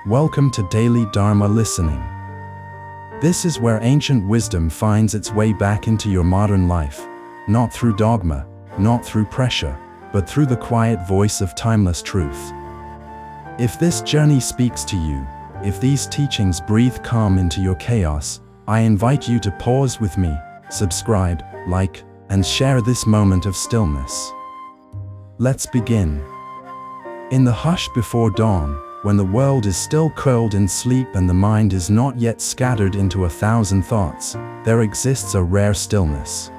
Welcome to Daily Dharma Listening. This is where ancient wisdom finds its way back into your modern life, not through dogma, not through pressure, but through the quiet voice of timeless truth. If this journey speaks to you, if these teachings breathe calm into your chaos, I invite you to pause with me, subscribe, like, and share this moment of stillness. Let's begin. In the hush before dawn, when the world is still curled in sleep and the mind is not yet scattered into 1,000 thoughts, there exists a rare stillness.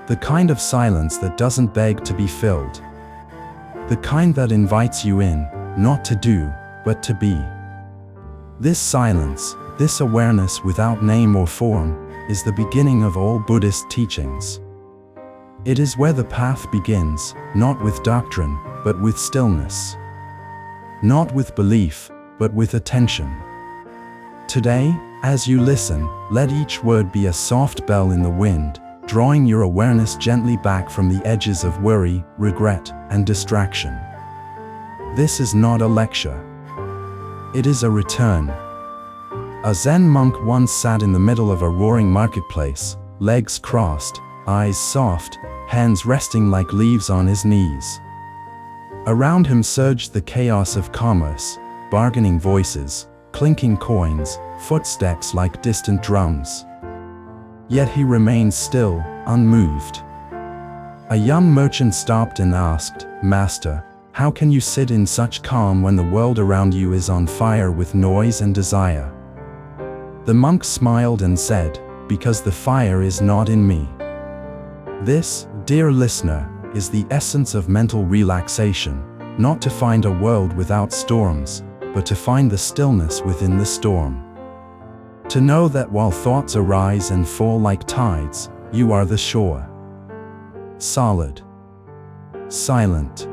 The kind of silence that doesn't beg to be filled. The kind that invites you in, not to do, but to be. This silence, this awareness without name or form, is the beginning of all Buddhist teachings. It is where the path begins, not with doctrine, but with stillness. Not with belief, but with attention. Today, as you listen, let each word be a soft bell in the wind, drawing your awareness gently back from the edges of worry, regret, and distraction. This is not a lecture. It is a return. A Zen monk once sat in the middle of a roaring marketplace, legs crossed, eyes soft, hands resting like leaves on his knees. Around him surged the chaos of commerce, bargaining voices, clinking coins, footsteps like distant drums. Yet he remained still, unmoved. A young merchant stopped and asked, "Master, how can you sit in such calm when the world around you is on fire with noise and desire?" The monk smiled and said, "Because the fire is not in me." This, dear listener, is the essence of mental relaxation, not to find a world without storms, but to find the stillness within the storm. To know that while thoughts arise and fall like tides, you are the shore. Solid. Silent.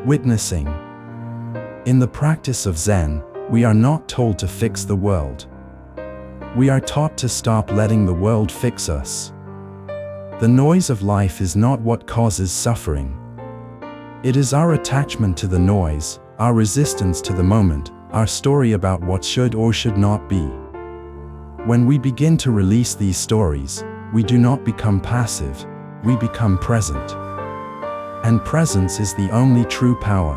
Witnessing. In the practice of Zen, we are not told to fix the world. We are taught to stop letting the world fix us. The noise of life is not what causes suffering. It is our attachment to the noise, our resistance to the moment, our story about what should or should not be. When we begin to release these stories, we do not become passive, we become present. And presence is the only true power.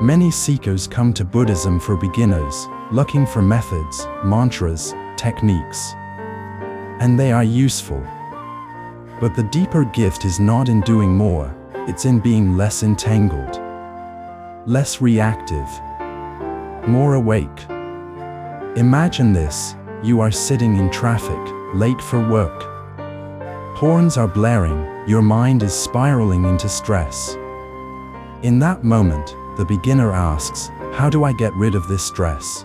Many seekers come to Buddhism for beginners, looking for methods, mantras, techniques. And they are useful. But the deeper gift is not in doing more, it's in being less entangled, less reactive, more awake. Imagine this: you are sitting in traffic, late for work. Horns are blaring, your mind is spiraling into stress. In that moment, the beginner asks, "How do I get rid of this stress?"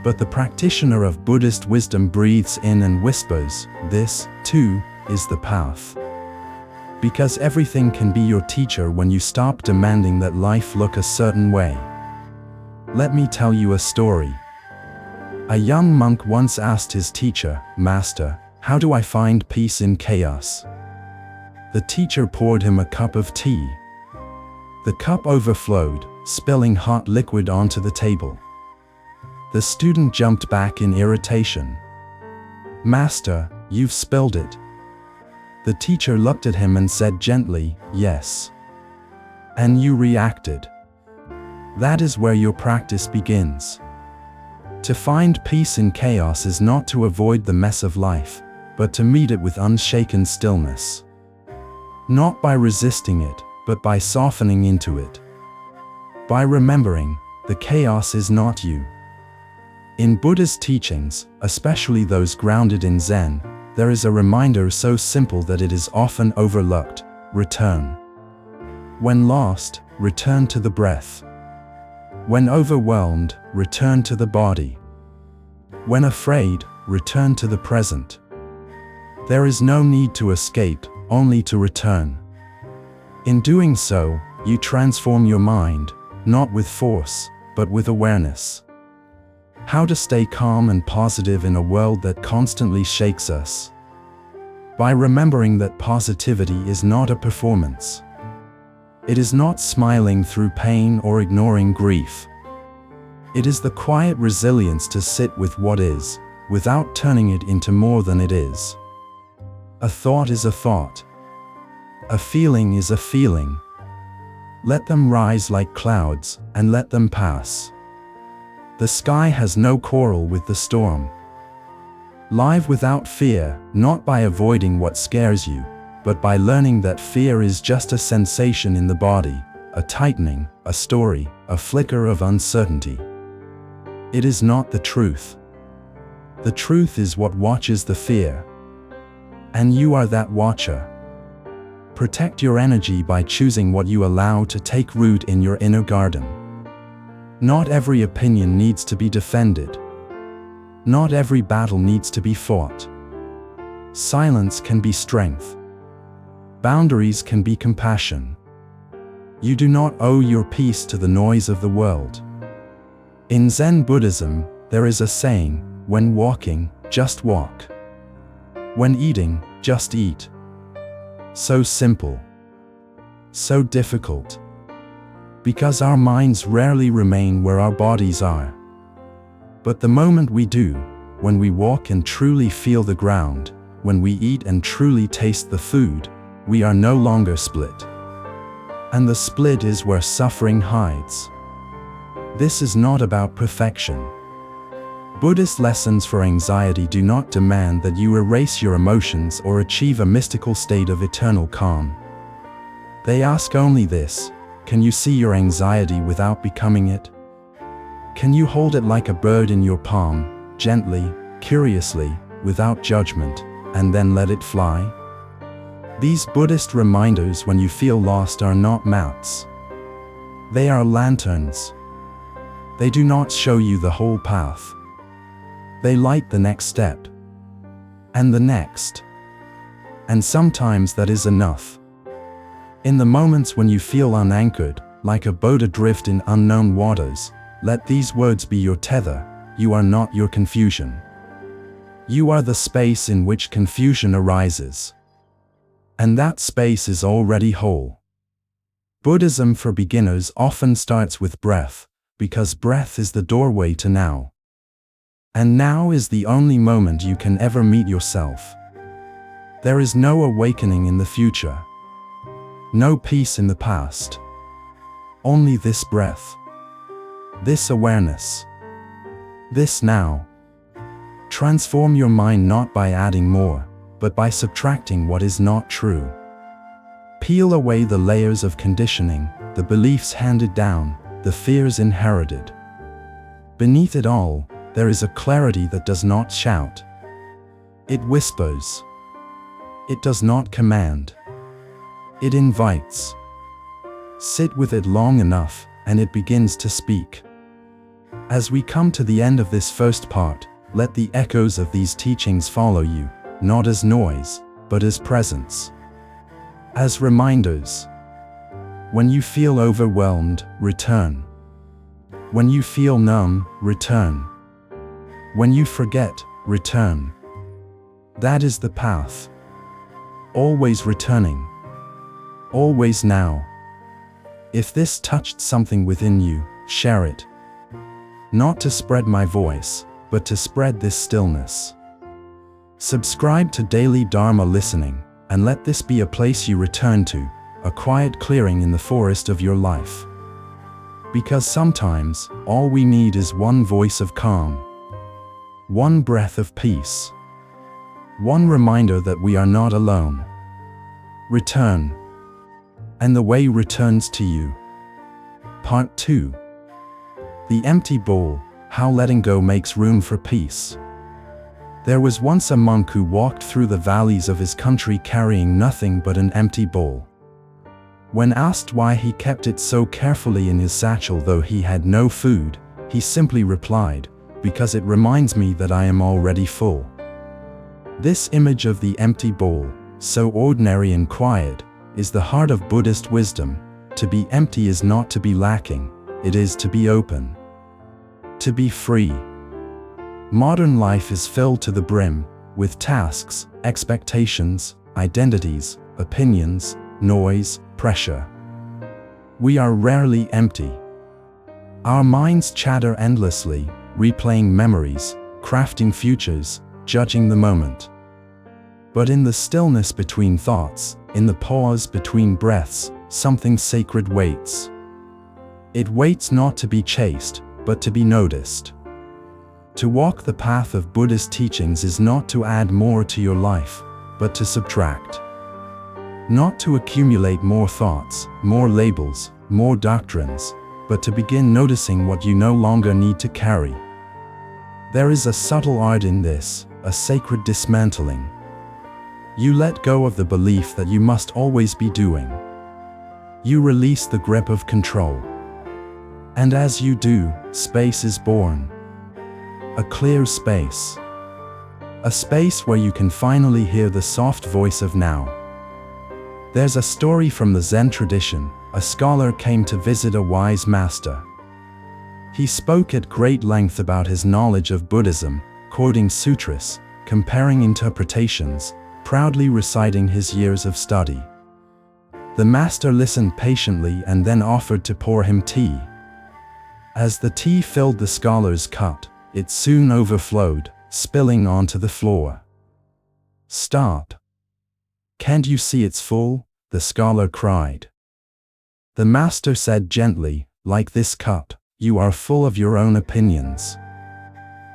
But the practitioner of Buddhist wisdom breathes in and whispers, "This, too, is the path." Because everything can be your teacher when you stop demanding that life look a certain way. Let me tell you a story. A young monk once asked his teacher, "Master, how do I find peace in chaos?" The teacher poured him a cup of tea. The cup overflowed, spilling hot liquid onto the table. The student jumped back in irritation. "Master, you've spilled it." The teacher looked at him and said gently, "Yes." And you reacted. That is where your practice begins. To find peace in chaos is not to avoid the mess of life, but to meet it with unshaken stillness. Not by resisting it, but by softening into it. By remembering, the chaos is not you. In Buddha's teachings, especially those grounded in Zen, there is a reminder so simple that it is often overlooked: return. When lost, return to the breath. When overwhelmed, return to the body. When afraid, return to the present. There is no need to escape, only to return. In doing so, you transform your mind, not with force, but with awareness. How to stay calm and positive in a world that constantly shakes us. By remembering that positivity is not a performance. It is not smiling through pain or ignoring grief. It is the quiet resilience to sit with what is, without turning it into more than it is. A thought is a thought. A feeling is a feeling. Let them rise like clouds, and let them pass. The sky has no quarrel with the storm. Live without fear, not by avoiding what scares you, but by learning that fear is just a sensation in the body, a tightening, a story, a flicker of uncertainty. It is not the truth. The truth is what watches the fear. And you are that watcher. Protect your energy by choosing what you allow to take root in your inner garden. Not every opinion needs to be defended. Not every battle needs to be fought. Silence can be strength. Boundaries can be compassion. You do not owe your peace to the noise of the world. In Zen Buddhism, there is a saying, when walking, just walk. When eating, just eat. So simple. So difficult. Because our minds rarely remain where our bodies are. But the moment we do, when we walk and truly feel the ground, when we eat and truly taste the food, we are no longer split. And the split is where suffering hides. This is not about perfection. Buddhist lessons for anxiety do not demand that you erase your emotions or achieve a mystical state of eternal calm. They ask only this: can you see your anxiety without becoming it? Can you hold it like a bird in your palm, gently, curiously, without judgment, and then let it fly? These Buddhist reminders when you feel lost are not maps. They are lanterns. They do not show you the whole path. They light the next step. And the next. And sometimes that is enough. In the moments when you feel unanchored, like a boat adrift in unknown waters, let these words be your tether: you are not your confusion. You are the space in which confusion arises. And that space is already whole. Buddhism for beginners often starts with breath, because breath is the doorway to now. And now is the only moment you can ever meet yourself. There is no awakening in the future. No peace in the past. Only this breath. This awareness. This now. Transform your mind not by adding more, but by subtracting what is not true. Peel away the layers of conditioning, the beliefs handed down, the fears inherited. Beneath it all, there is a clarity that does not shout. It whispers. It does not command. It invites. Sit with it long enough, and it begins to speak. As we come to the end of this first part, let the echoes of these teachings follow you, not as noise, but as presence. As reminders. When you feel overwhelmed, return. When you feel numb, return. When you forget, return. That is the path. Always returning. Always now. If this touched something within you, share it. Not to spread my voice, but to spread this stillness. Subscribe to daily Dharma listening, and let this be a place you return to, a quiet clearing in the forest of your life. Because sometimes, all we need is one voice of calm. One breath of peace. One reminder that we are not alone. Return. And the way returns to you. Part 2. The empty bowl, how letting go makes room for peace. There was once a monk who walked through the valleys of his country carrying nothing but an empty bowl. When asked why he kept it so carefully in his satchel though he had no food, he simply replied, "Because it reminds me that I am already full." This image of the empty bowl, so ordinary and quiet, is the heart of Buddhist wisdom. To be empty is not to be lacking, it is to be open. To be free. Modern life is filled to the brim, with tasks, expectations, identities, opinions, noise, pressure. We are rarely empty. Our minds chatter endlessly, replaying memories, crafting futures, judging the moment. But in the stillness between thoughts, in the pause between breaths, something sacred waits. It waits not to be chased, but to be noticed. To walk the path of Buddhist teachings is not to add more to your life, but to subtract. Not to accumulate more thoughts, more labels, more doctrines, but to begin noticing what you no longer need to carry. There is a subtle art in this, a sacred dismantling. You let go of the belief that you must always be doing. You release the grip of control. And as you do, space is born. A clear space. A space where you can finally hear the soft voice of now. There's a story from the Zen tradition. A scholar came to visit a wise master. He spoke at great length about his knowledge of Buddhism, quoting sutras, comparing interpretations, proudly reciting his years of study. The master listened patiently and then offered to pour him tea. As the tea filled the scholar's cup, it soon overflowed, spilling onto the floor. "Stop! Can't you see it's full?" the scholar cried. The master said gently, "Like this cup, you are full of your own opinions.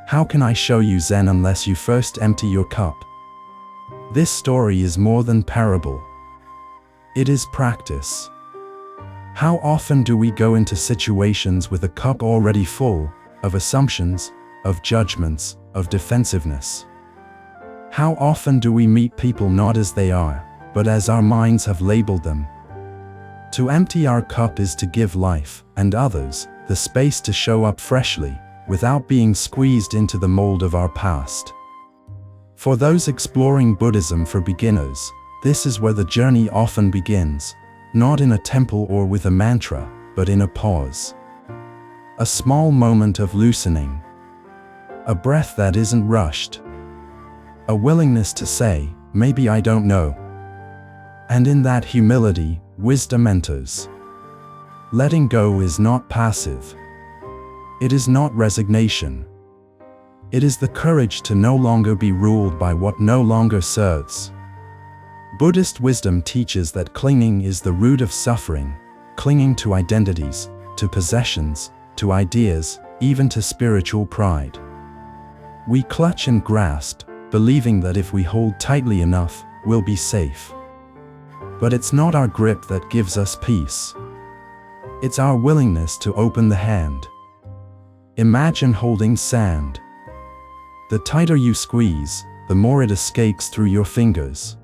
How can I show you Zen unless you first empty your cup?" This story is more than parable. It is practice. How often do we go into situations with a cup already full, of assumptions, of judgments, of defensiveness? How often do we meet people not as they are, but as our minds have labeled them? To empty our cup is to give life, and others, the space to show up freshly, without being squeezed into the mold of our past. For those exploring Buddhism for beginners, this is where the journey often begins, not in a temple or with a mantra, but in a pause. A small moment of loosening. A breath that isn't rushed. A willingness to say, "Maybe I don't know." And in that humility, wisdom enters. Letting go is not passive. It is not resignation. It is the courage to no longer be ruled by what no longer serves. Buddhist wisdom teaches that clinging is the root of suffering, clinging to identities, to possessions, to ideas, even to spiritual pride. We clutch and grasp, believing that if we hold tightly enough, we'll be safe. But it's not our grip that gives us peace. It's our willingness to open the hand. Imagine holding sand. The tighter you squeeze, the more it escapes through your fingers.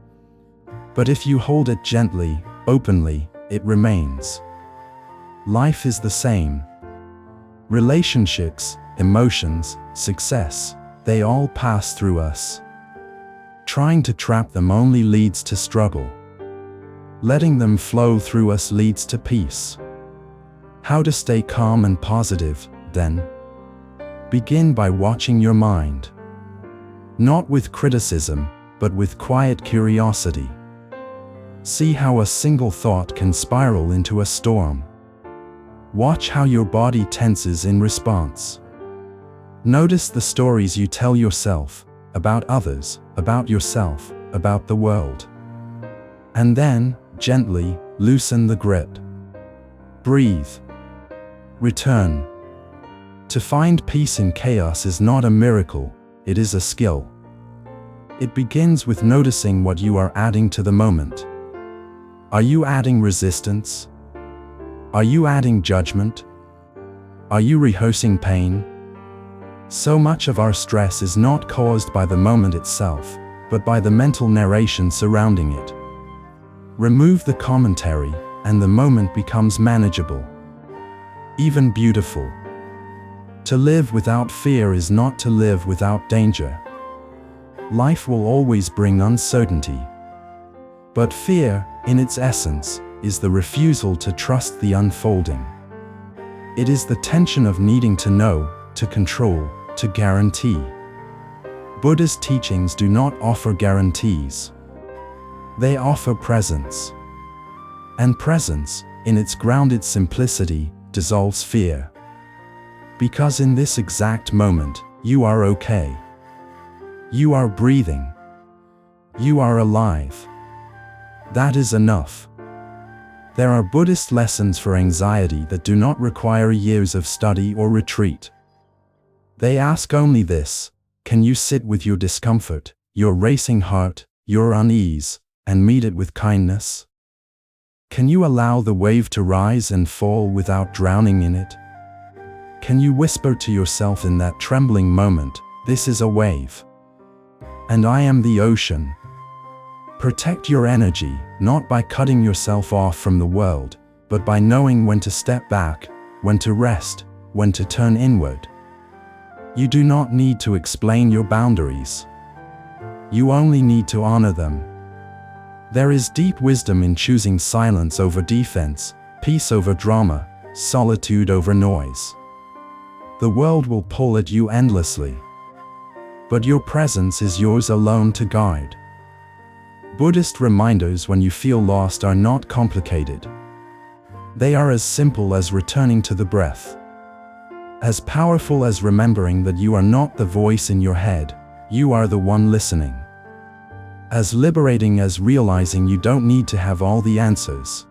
But if you hold it gently, openly, it remains. Life is the same. Relationships, emotions, success, they all pass through us. Trying to trap them only leads to struggle. Letting them flow through us leads to peace. How to stay calm and positive, then? Begin by watching your mind. Not with criticism, but with quiet curiosity. See how a single thought can spiral into a storm. Watch how your body tenses in response. Notice the stories you tell yourself, about others, about yourself, about the world. And then, gently, loosen the grip. Breathe. Return. To find peace in chaos is not a miracle, it is a skill. It begins with noticing what you are adding to the moment. Are you adding resistance? Are you adding judgment? Are you rehearsing pain? So much of our stress is not caused by the moment itself, but by the mental narration surrounding it. Remove the commentary, and the moment becomes manageable. Even beautiful. To live without fear is not to live without danger. Life will always bring uncertainty. But fear, in its essence, is the refusal to trust the unfolding. It is the tension of needing to know, to control, to guarantee. Buddhist teachings do not offer guarantees. They offer presence. And presence, in its grounded simplicity, dissolves fear. Because in this exact moment, you are okay. You are breathing. You are alive. That is enough. There are Buddhist lessons for anxiety that do not require years of study or retreat. They ask only this: can you sit with your discomfort, your racing heart, your unease, and meet it with kindness? Can you allow the wave to rise and fall without drowning in it? Can you whisper to yourself in that trembling moment, "This is a wave. And I am the ocean"? Protect your energy, not by cutting yourself off from the world, but by knowing when to step back, when to rest, when to turn inward. You do not need to explain your boundaries. You only need to honor them. There is deep wisdom in choosing silence over defense, peace over drama, solitude over noise. The world will pull at you endlessly. But your presence is yours alone to guide. Buddhist reminders when you feel lost are not complicated. They are as simple as returning to the breath. As powerful as remembering that you are not the voice in your head, you are the one listening. As liberating as realizing you don't need to have all the answers.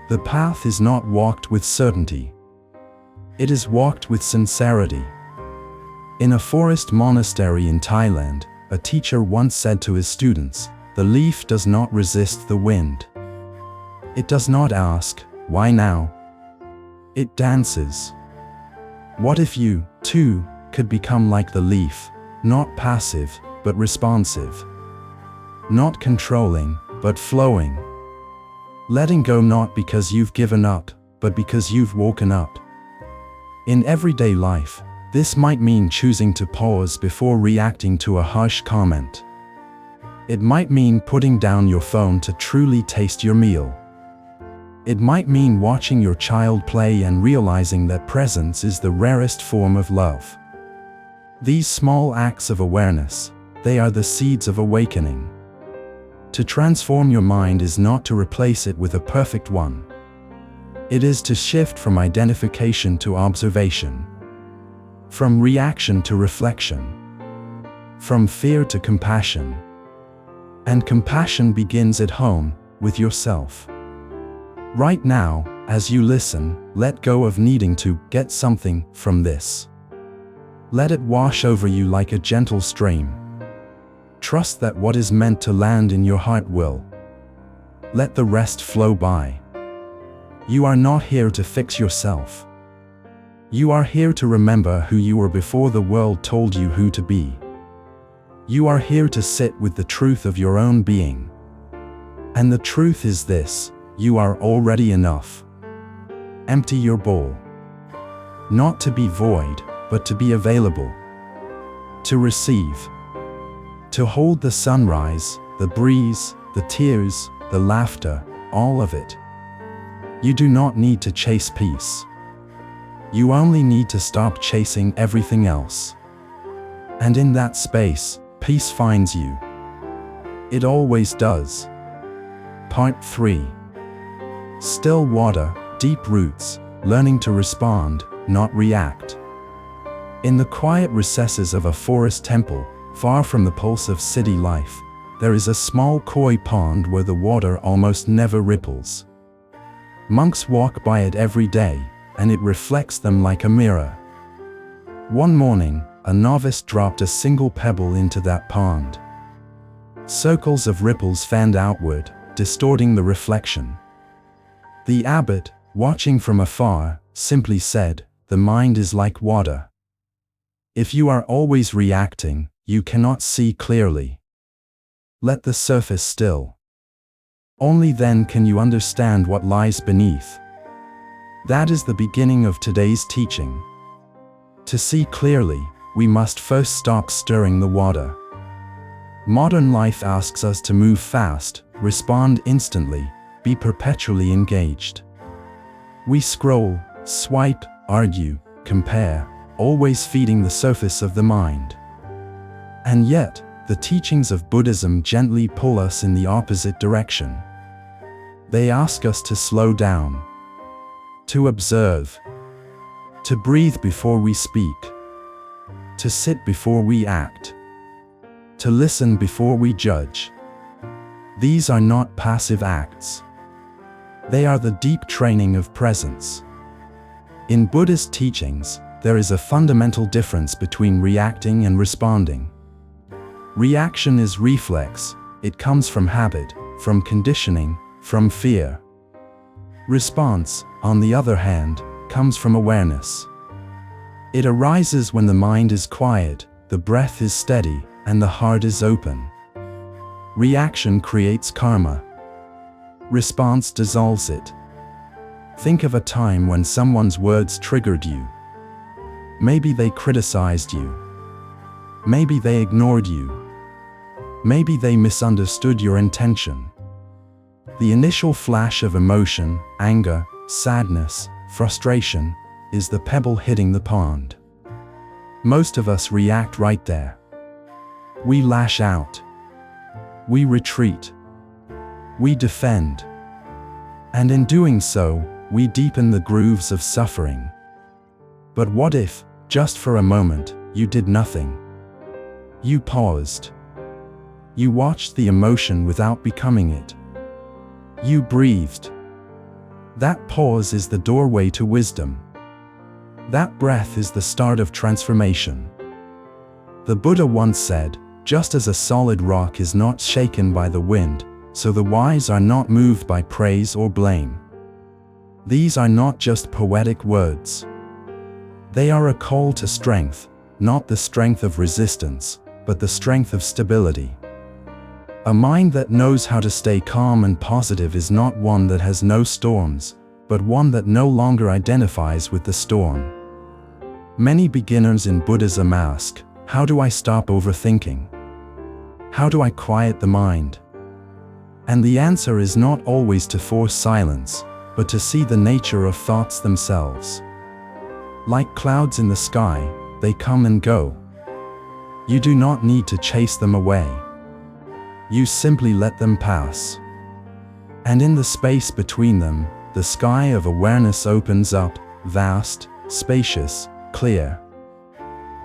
The path is not walked with certainty. It is walked with sincerity. In a forest monastery in Thailand, a teacher once said to his students, "The leaf does not resist the wind. It does not ask, 'Why now?' It dances." What if you, too, could become like the leaf, not passive, but responsive? Not controlling, but flowing. Letting go not because you've given up, but because you've woken up. In everyday life, this might mean choosing to pause before reacting to a harsh comment. It might mean putting down your phone to truly taste your meal. It might mean watching your child play and realizing that presence is the rarest form of love. These small acts of awareness, they are the seeds of awakening. To transform your mind is not to replace it with a perfect one. It is to shift from identification to observation. From reaction to reflection. From fear to compassion. And compassion begins at home, with yourself. Right now, as you listen, let go of needing to get something from this. Let it wash over you like a gentle stream. Trust that what is meant to land in your heart will. Let the rest flow by. You are not here to fix yourself. You are here to remember who you were before the world told you who to be. You are here to sit with the truth of your own being. And the truth is this: you are already enough. Empty your bowl. Not to be void, but to be available. To receive. To hold the sunrise, the breeze, the tears, the laughter, all of it. You do not need to chase peace. You only need to stop chasing everything else. And in that space, peace finds you. It always does. Part 3. Still water, deep roots, learning to respond, not react. In the quiet recesses of a forest temple, far from the pulse of city life, there is a small koi pond where the water almost never ripples. Monks walk by it every day, and it reflects them like a mirror. One morning, a novice dropped a single pebble into that pond. Circles of ripples fanned outward, distorting the reflection. The abbot, watching from afar, simply said, "The mind is like water. If you are always reacting, you cannot see clearly. Let the surface still. Only then can you understand what lies beneath." That is the beginning of today's teaching. To see clearly, we must first stop stirring the water. Modern life asks us to move fast, respond instantly, be perpetually engaged. We scroll, swipe, argue, compare, always feeding the surface of the mind. And yet, the teachings of Buddhism gently pull us in the opposite direction. They ask us to slow down, to observe, to breathe before we speak, to sit before we act, to listen before we judge. These are not passive acts. They are the deep training of presence. In Buddhist teachings, there is a fundamental difference between reacting and responding. Reaction is reflex. It comes from habit, from conditioning, from fear. Response, on the other hand, comes from awareness. It arises when the mind is quiet, the breath is steady, and the heart is open. Reaction creates karma. Response dissolves it. Think of a time when someone's words triggered you. Maybe they criticized you. Maybe they ignored you. Maybe they misunderstood your intention. The initial flash of emotion, anger, sadness, frustration, is the pebble hitting the pond. Most of us react right there. We lash out. We retreat. We defend. And in doing so, we deepen the grooves of suffering. But what if, just for a moment, you did nothing? You paused. You watched the emotion without becoming it. You breathed. That pause is the doorway to wisdom. That breath is the start of transformation. The Buddha once said, "Just as a solid rock is not shaken by the wind, so the wise are not moved by praise or blame." These are not just poetic words. They are a call to strength, not the strength of resistance, but the strength of stability. A mind that knows how to stay calm and positive is not one that has no storms, but one that no longer identifies with the storm. Many beginners in Buddhism ask, "How do I stop overthinking? How do I quiet the mind?" And the answer is not always to force silence, but to see the nature of thoughts themselves. Like clouds in the sky, they come and go. You do not need to chase them away. You simply let them pass. And in the space between them, the sky of awareness opens up, vast, spacious, clear.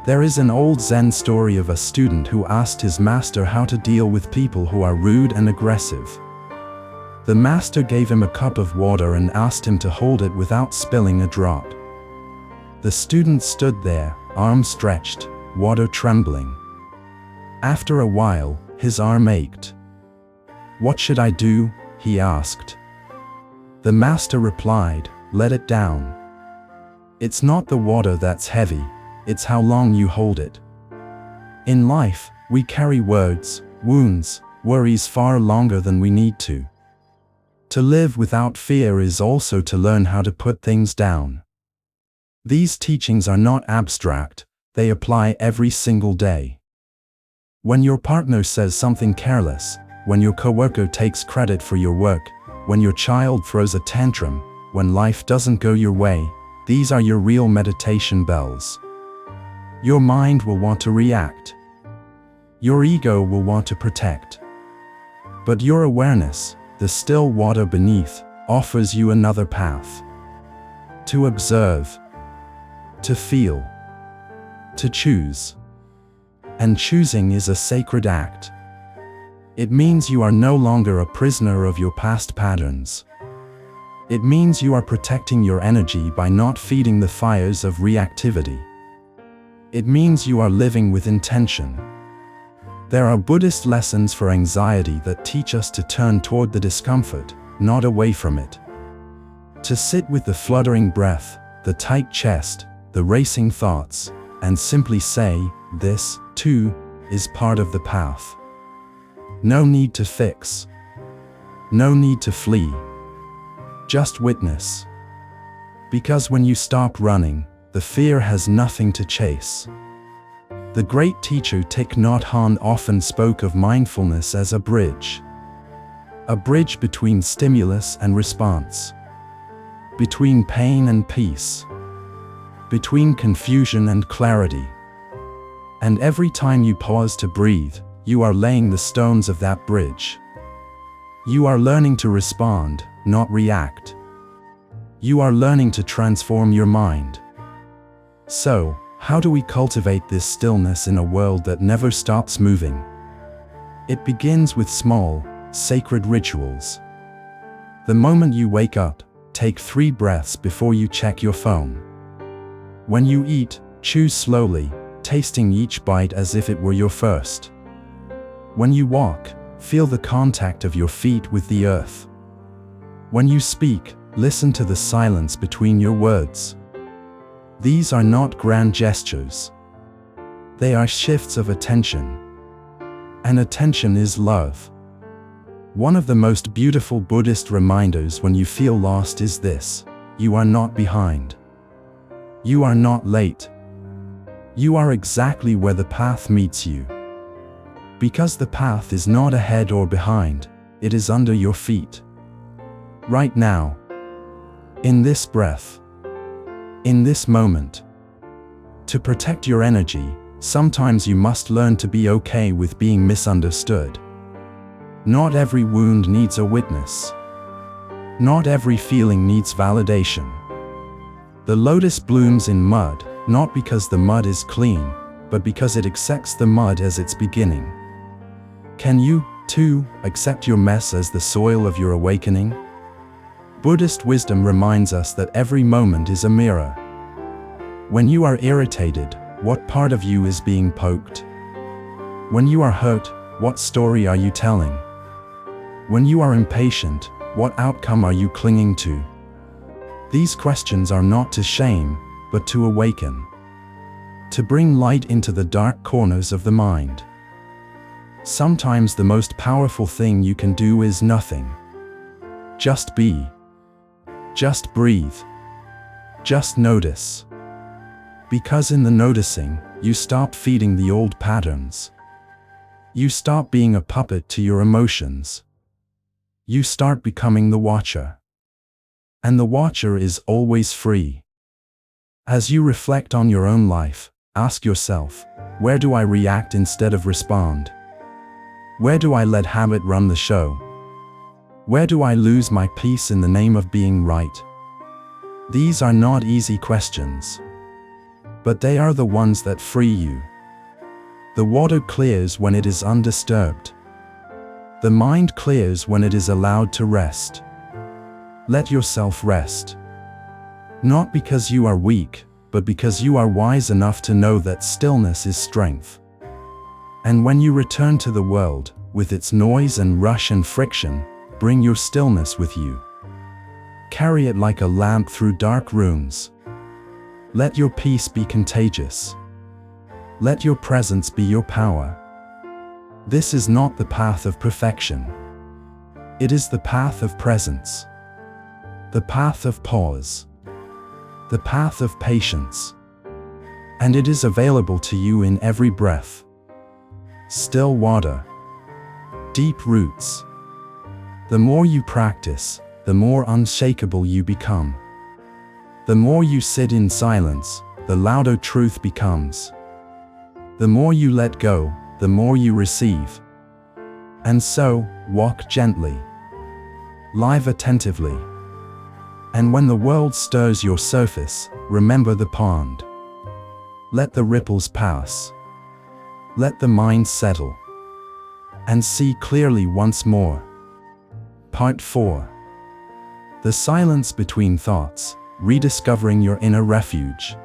There is an old Zen story of a student who asked his master how to deal with people who are rude and aggressive. The master gave him a cup of water and asked him to hold it without spilling a drop. The student stood there, arms stretched, water trembling. After a while, his arm ached. "What should I do?" he asked. The master replied, "Let it down. It's not the water that's heavy, it's how long you hold it." In life, we carry words, wounds, worries far longer than we need to. To live without fear is also to learn how to put things down. These teachings are not abstract, they apply every single day. When your partner says something careless, when your coworker takes credit for your work, when your child throws a tantrum, when life doesn't go your way, these are your real meditation bells. Your mind will want to react. Your ego will want to protect. But your awareness, the still water beneath, offers you another path. To observe, to feel, to choose. And choosing is a sacred act. It means you are no longer a prisoner of your past patterns. It means you are protecting your energy by not feeding the fires of reactivity. It means you are living with intention. There are Buddhist lessons for anxiety that teach us to turn toward the discomfort, not away from it. To sit with the fluttering breath, the tight chest, the racing thoughts, and simply say, "This, too, is part of the path." No need to fix. No need to flee. Just witness. Because when you stop running, the fear has nothing to chase. The great teacher Thich Nhat Hanh often spoke of mindfulness as a bridge. A bridge between stimulus and response. Between pain and peace. Between confusion and clarity. And every time you pause to breathe, you are laying the stones of that bridge. You are learning to respond, not react. You are learning to transform your mind. So, how do we cultivate this stillness in a world that never stops moving? It begins with small, sacred rituals. The moment you wake up, take 3 breaths before you check your phone. When you eat, chew slowly, tasting each bite as if it were your first. When you walk, feel the contact of your feet with the earth. When you speak, listen to the silence between your words. These are not grand gestures. They are shifts of attention. And attention is love. One of the most beautiful Buddhist reminders when you feel lost is this: you are not behind. You are not late. You are exactly where the path meets you. Because the path is not ahead or behind, it is under your feet. Right now. In this breath. In this moment. To protect your energy, sometimes you must learn to be okay with being misunderstood. Not every wound needs a witness. Not every feeling needs validation. The lotus blooms in mud, not because the mud is clean, but because it accepts the mud as its beginning. Can you, too, accept your mess as the soil of your awakening? Buddhist wisdom reminds us that every moment is a mirror. When you are irritated, what part of you is being poked? When you are hurt, what story are you telling? When you are impatient, what outcome are you clinging to? These questions are not to shame, but to awaken. To bring light into the dark corners of the mind. Sometimes the most powerful thing you can do is nothing. Just be. Just breathe. Just notice. Because in the noticing, you stop feeding the old patterns. You stop being a puppet to your emotions. You start becoming the watcher. And the watcher is always free. As you reflect on your own life, ask yourself, where do I react instead of respond? Where do I let habit run the show? Where do I lose my peace in the name of being right? These are not easy questions. But they are the ones that free you. The water clears when it is undisturbed. The mind clears when it is allowed to rest. Let yourself rest. Not because you are weak, but because you are wise enough to know that stillness is strength. And when you return to the world, with its noise and rush and friction, bring your stillness with you. Carry it like a lamp through dark rooms. Let your peace be contagious. Let your presence be your power. This is not the path of perfection. It is the path of presence. The path of pause. The path of patience. And it is available to you in every breath. Still water. Deep roots. The more you practice, the more unshakable you become. The more you sit in silence, the louder truth becomes. The more you let go, the more you receive. And so, walk gently. Live attentively. And when the world stirs your surface, remember the pond. Let the ripples pass. Let the mind settle. And see clearly once more. Part 4. The silence between thoughts, rediscovering your inner refuge.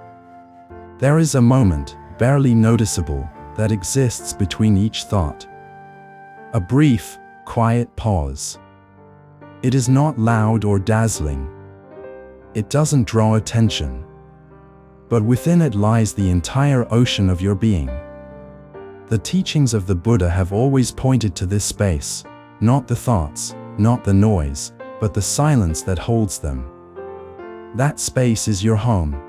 There is a moment, barely noticeable, that exists between each thought. A brief, quiet pause. It is not loud or dazzling. It doesn't draw attention. But within it lies the entire ocean of your being. The teachings of the Buddha have always pointed to this space, not the thoughts, not the noise, but the silence that holds them. That space is your home.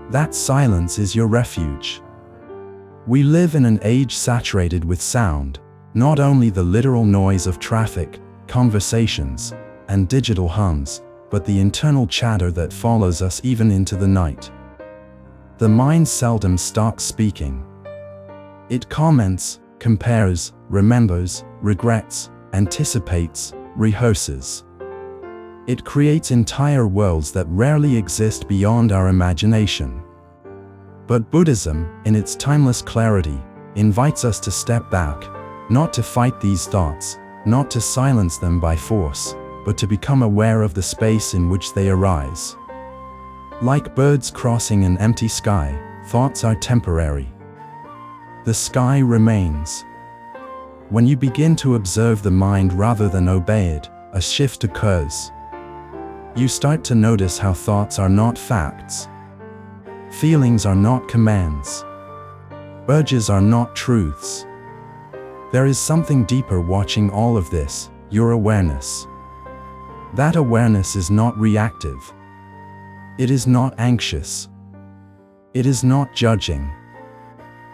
That silence is your refuge. We live in an age saturated with sound, not only the literal noise of traffic, conversations, and digital hums, but the internal chatter that follows us even into the night. The mind seldom stops speaking. It comments, compares, remembers, regrets, anticipates, rehearses. It creates entire worlds that rarely exist beyond our imagination. But Buddhism, in its timeless clarity, invites us to step back, not to fight these thoughts, not to silence them by force, but to become aware of the space in which they arise. Like birds crossing an empty sky, thoughts are temporary. The sky remains. When you begin to observe the mind rather than obey it, a shift occurs. You start to notice how thoughts are not facts. Feelings are not commands. Urges are not truths. There is something deeper watching all of this, your awareness. That awareness is not reactive. It is not anxious. It is not judging.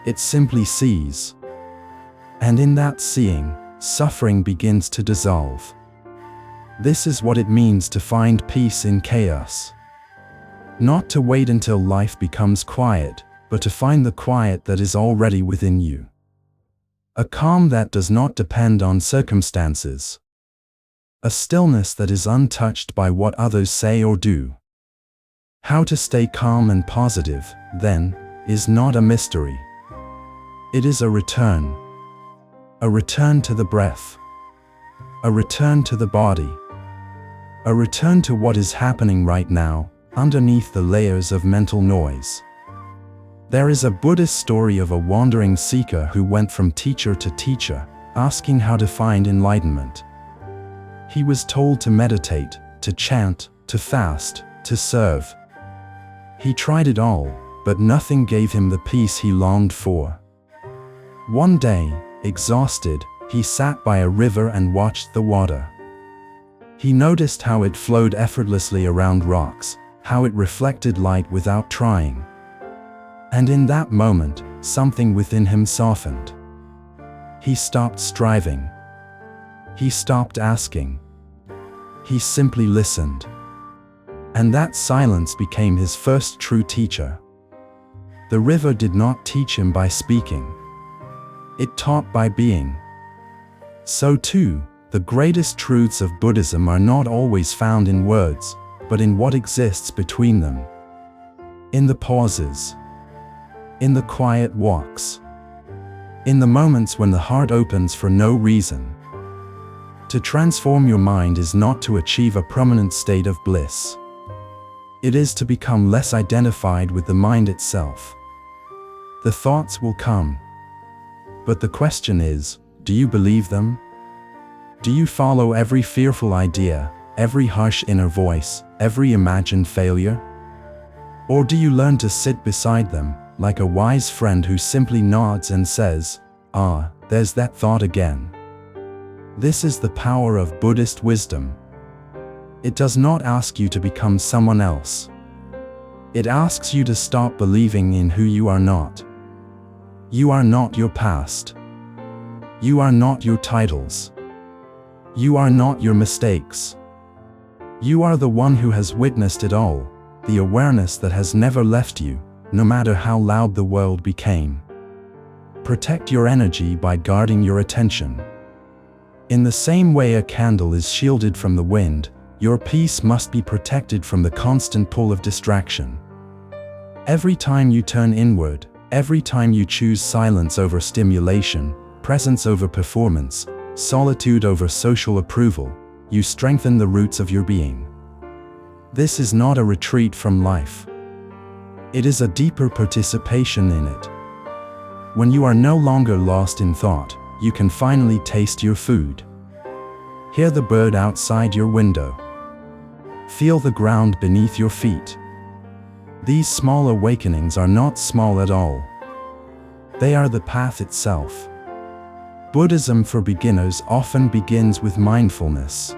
It simply sees. And in that seeing, suffering begins to dissolve. This is what it means to find peace in chaos. Not to wait until life becomes quiet, but to find the quiet that is already within you. A calm that does not depend on circumstances. A stillness that is untouched by what others say or do. How to stay calm and positive, then, is not a mystery. It is a return. A return to the breath. A return to the body. A return to what is happening right now, underneath the layers of mental noise. There is a Buddhist story of a wandering seeker who went from teacher to teacher, asking how to find enlightenment. He was told to meditate, to chant, to fast, to serve. He tried it all, but nothing gave him the peace he longed for. One day, exhausted, he sat by a river and watched the water. He noticed how it flowed effortlessly around rocks, how it reflected light without trying. And in that moment, something within him softened. He stopped striving. He stopped asking. He simply listened. And that silence became his first true teacher. The river did not teach him by speaking. It taught by being. So too, the greatest truths of Buddhism are not always found in words, but in what exists between them. In the pauses. In the quiet walks. In the moments when the heart opens for no reason. To transform your mind is not to achieve a permanent state of bliss. It is to become less identified with the mind itself. The thoughts will come. But the question is, do you believe them? Do you follow every fearful idea, every harsh inner voice, every imagined failure? Or do you learn to sit beside them, like a wise friend who simply nods and says, "Ah, there's that thought again." This is the power of Buddhist wisdom. It does not ask you to become someone else. It asks you to stop believing in who you are not. You are not your past. You are not your titles. You are not your mistakes. You are the one who has witnessed it all, the awareness that has never left you, no matter how loud the world became. Protect your energy by guarding your attention. In the same way a candle is shielded from the wind, your peace must be protected from the constant pull of distraction. Every time you turn inward, every time you choose silence over stimulation, presence over performance, solitude over social approval, you strengthen the roots of your being. This is not a retreat from life. It is a deeper participation in it. When you are no longer lost in thought, you can finally taste your food. Hear the bird outside your window. Feel the ground beneath your feet. These small awakenings are not small at all. They are the path itself. Buddhism for beginners often begins with mindfulness.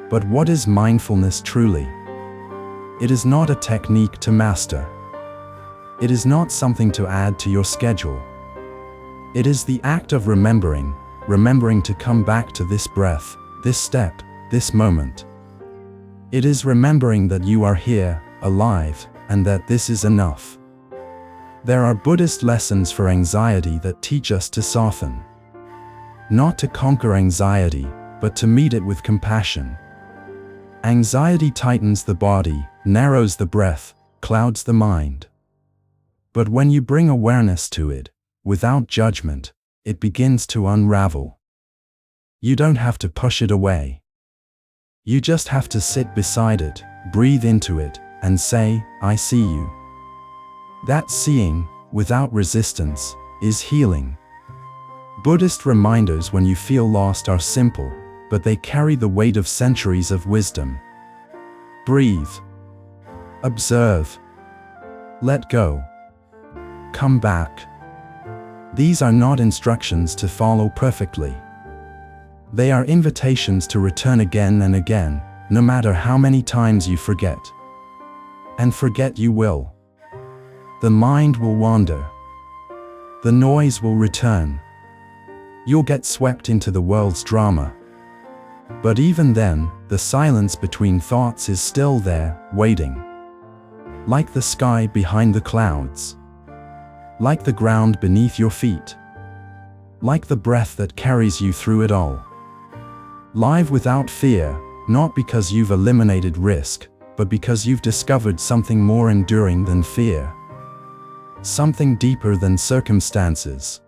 But what is mindfulness truly? It is not a technique to master. It is not something to add to your schedule. It is the act of remembering to come back to this breath, this step, this moment. It is remembering that you are here, alive, and that this is enough. There are Buddhist lessons for anxiety that teach us to soften. Not to conquer anxiety, but to meet it with compassion. Anxiety tightens the body, narrows the breath, clouds the mind. But when you bring awareness to it, without judgment, it begins to unravel. You don't have to push it away. You just have to sit beside it, breathe into it, and say, "I see you." That seeing, without resistance, is healing. Buddhist reminders when you feel lost are simple, but they carry the weight of centuries of wisdom. Breathe. Observe. Let go. Come back. These are not instructions to follow perfectly. They are invitations to return again and again, no matter how many times you forget. And forget you will. The mind will wander. The noise will return. You'll get swept into the world's drama. But even then, the silence between thoughts is still there, waiting. Like the sky behind the clouds. Like the ground beneath your feet. Like the breath that carries you through it all. Live without fear, not because you've eliminated risk, but because you've discovered something more enduring than fear. Something deeper than circumstances.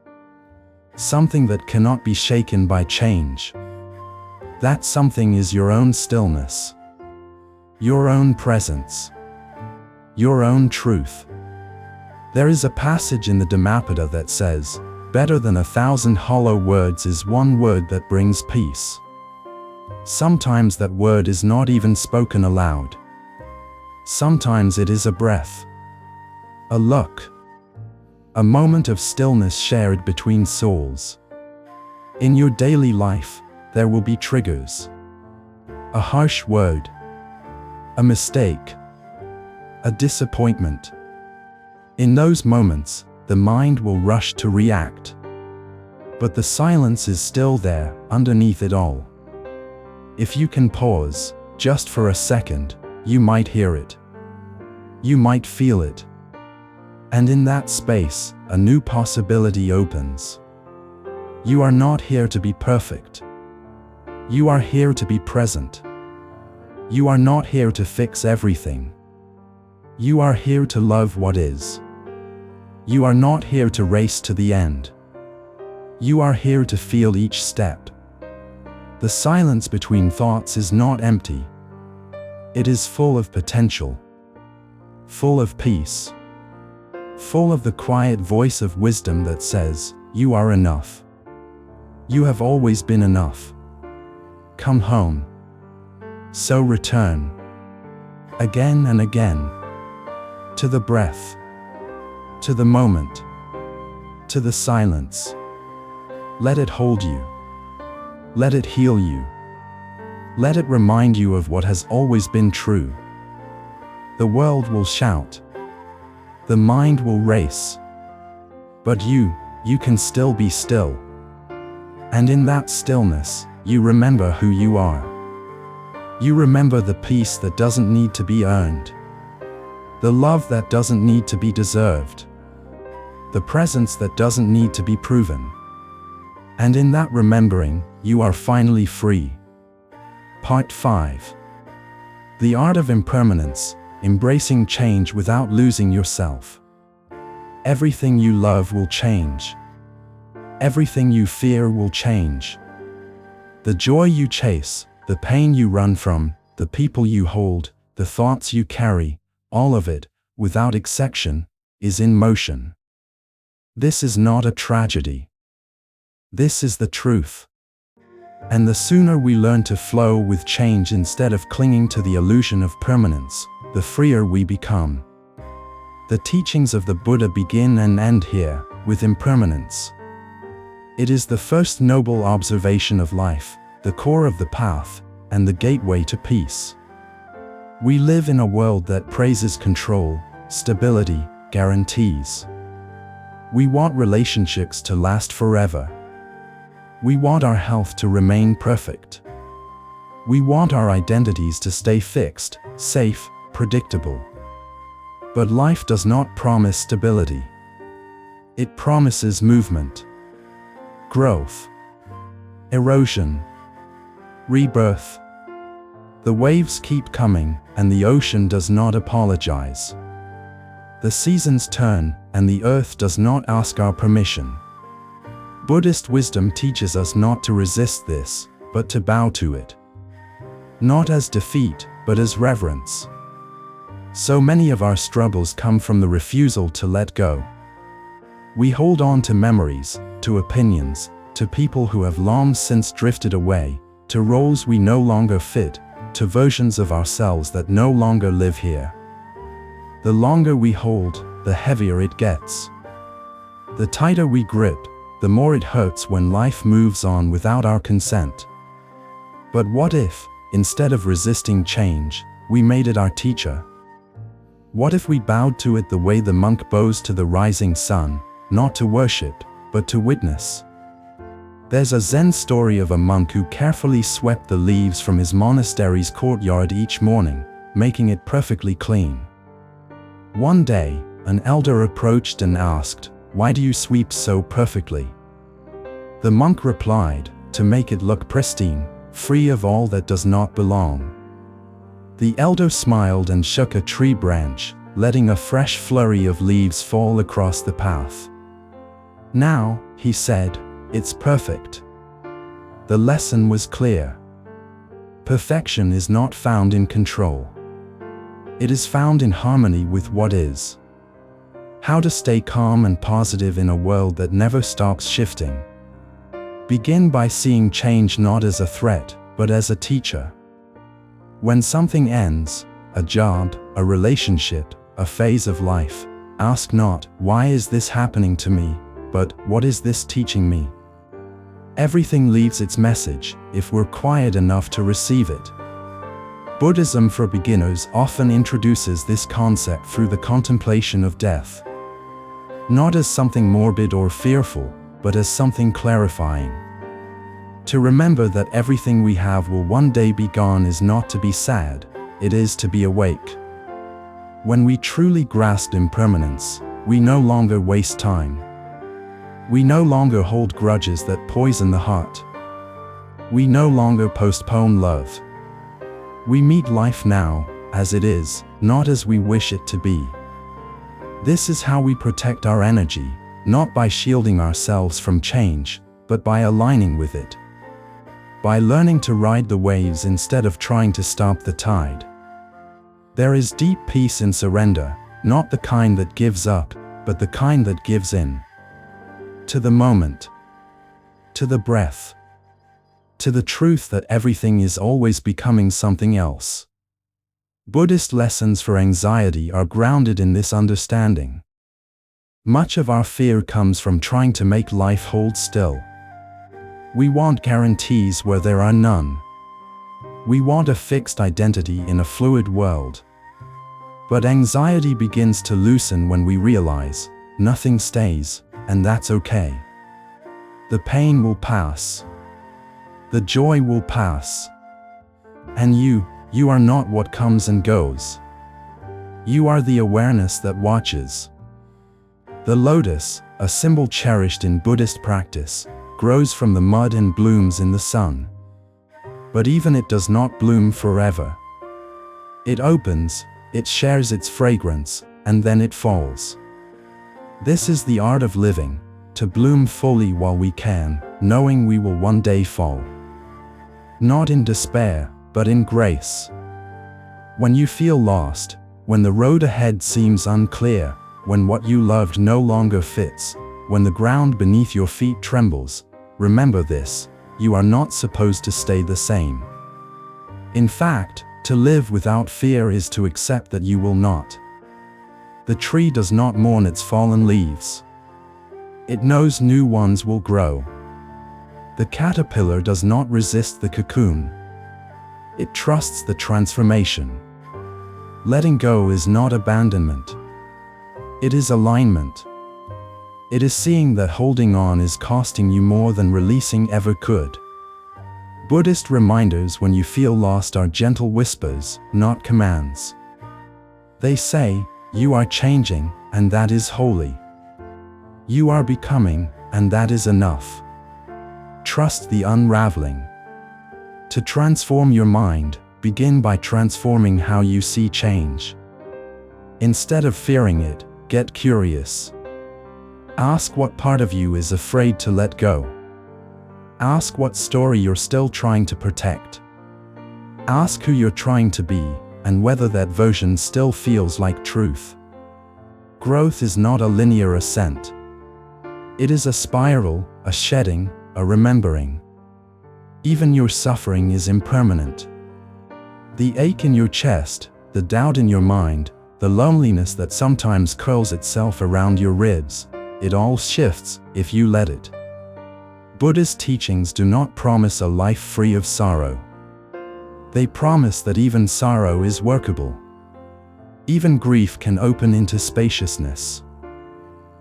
Something that cannot be shaken by change. That something is your own stillness. Your own presence. Your own truth. There is a passage in the Dhammapada that says, "Better than 1,000 hollow words is one word that brings peace." Sometimes that word is not even spoken aloud. Sometimes it is a breath. A look. A moment of stillness shared between souls. In your daily life, there will be triggers. A harsh word. A mistake. A disappointment. In those moments, the mind will rush to react. But the silence is still there, underneath it all. If you can pause, just for a second, you might hear it. You might feel it. And in that space, a new possibility opens. You are not here to be perfect. You are here to be present. You are not here to fix everything. You are here to love what is. You are not here to race to the end. You are here to feel each step. The silence between thoughts is not empty. It is full of potential. Full of peace. Full of the quiet voice of wisdom that says, "You are enough. You have always been enough. Come home." So return. Again and again. To the breath. To the moment. To the silence. Let it hold you. Let it heal you. Let it remind you of what has always been true. The world will shout. The mind will race. But you can still be still. And in that stillness, you remember who you are. You remember the peace that doesn't need to be earned. The love that doesn't need to be deserved. The presence that doesn't need to be proven. And in that remembering, you are finally free. Part 5. The Art of Impermanence, Embracing Change Without Losing Yourself. Everything you love will change. Everything you fear will change. The joy you chase, the pain you run from, the people you hold, the thoughts you carry, all of it, without exception, is in motion. This is not a tragedy. This is the truth. And the sooner we learn to flow with change instead of clinging to the illusion of permanence, the freer we become. The teachings of the Buddha begin and end here, with impermanence. It is the first noble observation of life, the core of the path, and the gateway to peace. We live in a world that praises control, stability, guarantees. We want relationships to last forever. We want our health to remain perfect. We want our identities to stay fixed, safe, predictable. But life does not promise stability. It promises movement, growth, erosion, rebirth. The waves keep coming, and the ocean does not apologize. The seasons turn, and the earth does not ask our permission. Buddhist wisdom teaches us not to resist this, but to bow to it. Not as defeat, but as reverence. So many of our struggles come from the refusal to let go. We hold on to memories, to opinions, to people who have long since drifted away, to roles we no longer fit, to versions of ourselves that no longer live here. The longer we hold, the heavier it gets. The tighter we grip, the more it hurts when life moves on without our consent. But what if, instead of resisting change, we made it our teacher? What if we bowed to it the way the monk bows to the rising sun, not to worship, but to witness? There's a Zen story of a monk who carefully swept the leaves from his monastery's courtyard each morning, making it perfectly clean. One day, an elder approached and asked, "Why do you sweep so perfectly?" The monk replied, "To make it look pristine, free of all that does not belong." The elder smiled and shook a tree branch, letting a fresh flurry of leaves fall across the path. "Now," he said, "it's perfect." The lesson was clear. Perfection is not found in control. It is found in harmony with what is. How to stay calm and positive in a world that never stops shifting. Begin by seeing change not as a threat, but as a teacher. When something ends, a job, a relationship, a phase of life, ask not, "Why is this happening to me?" but "What is this teaching me?" Everything leaves its message, if we're quiet enough to receive it. Buddhism for beginners often introduces this concept through the contemplation of death. Not as something morbid or fearful, but as something clarifying. To remember that everything we have will one day be gone is not to be sad, it is to be awake. When we truly grasp impermanence, we no longer waste time. We no longer hold grudges that poison the heart. We no longer postpone love. We meet life now, as it is, not as we wish it to be. This is how we protect our energy, not by shielding ourselves from change, but by aligning with it. By learning to ride the waves instead of trying to stop the tide. There is deep peace in surrender, not the kind that gives up, but the kind that gives in. To the moment. To the breath. To the truth that everything is always becoming something else. Buddhist lessons for anxiety are grounded in this understanding. Much of our fear comes from trying to make life hold still. We want guarantees where there are none. We want a fixed identity in a fluid world. But anxiety begins to loosen when we realize nothing stays, and that's okay. The pain will pass. The joy will pass. And you are not what comes and goes. You are the awareness that watches. The lotus, a symbol cherished in Buddhist practice, grows from the mud and blooms in the sun. But even it does not bloom forever. It opens, it shares its fragrance, and then it falls. This is the art of living, to bloom fully while we can, knowing we will one day fall. Not in despair, but in grace. When you feel lost, when the road ahead seems unclear, when what you loved no longer fits, when the ground beneath your feet trembles, remember this: you are not supposed to stay the same. In fact, to live without fear is to accept that you will not. The tree does not mourn its fallen leaves. It knows new ones will grow. The caterpillar does not resist the cocoon. It trusts the transformation. Letting go is not abandonment. It is alignment. It is seeing that holding on is costing you more than releasing ever could. Buddhist reminders when you feel lost are gentle whispers, not commands. They say, "You are changing, and that is holy. You are becoming, and that is enough. Trust the unraveling. To transform your mind, begin by transforming how you see change. Instead of fearing it, get curious. Ask what part of you is afraid to let go. Ask what story you're still trying to protect. Ask who you're trying to be, and whether that version still feels like truth. Growth is not a linear ascent. It is a spiral, a shedding, a remembering. Even your suffering is impermanent. The ache in your chest, the doubt in your mind, the loneliness that sometimes curls itself around your ribs, it all shifts if you let it. Buddhist teachings do not promise a life free of sorrow. They promise that even sorrow is workable. Even grief can open into spaciousness.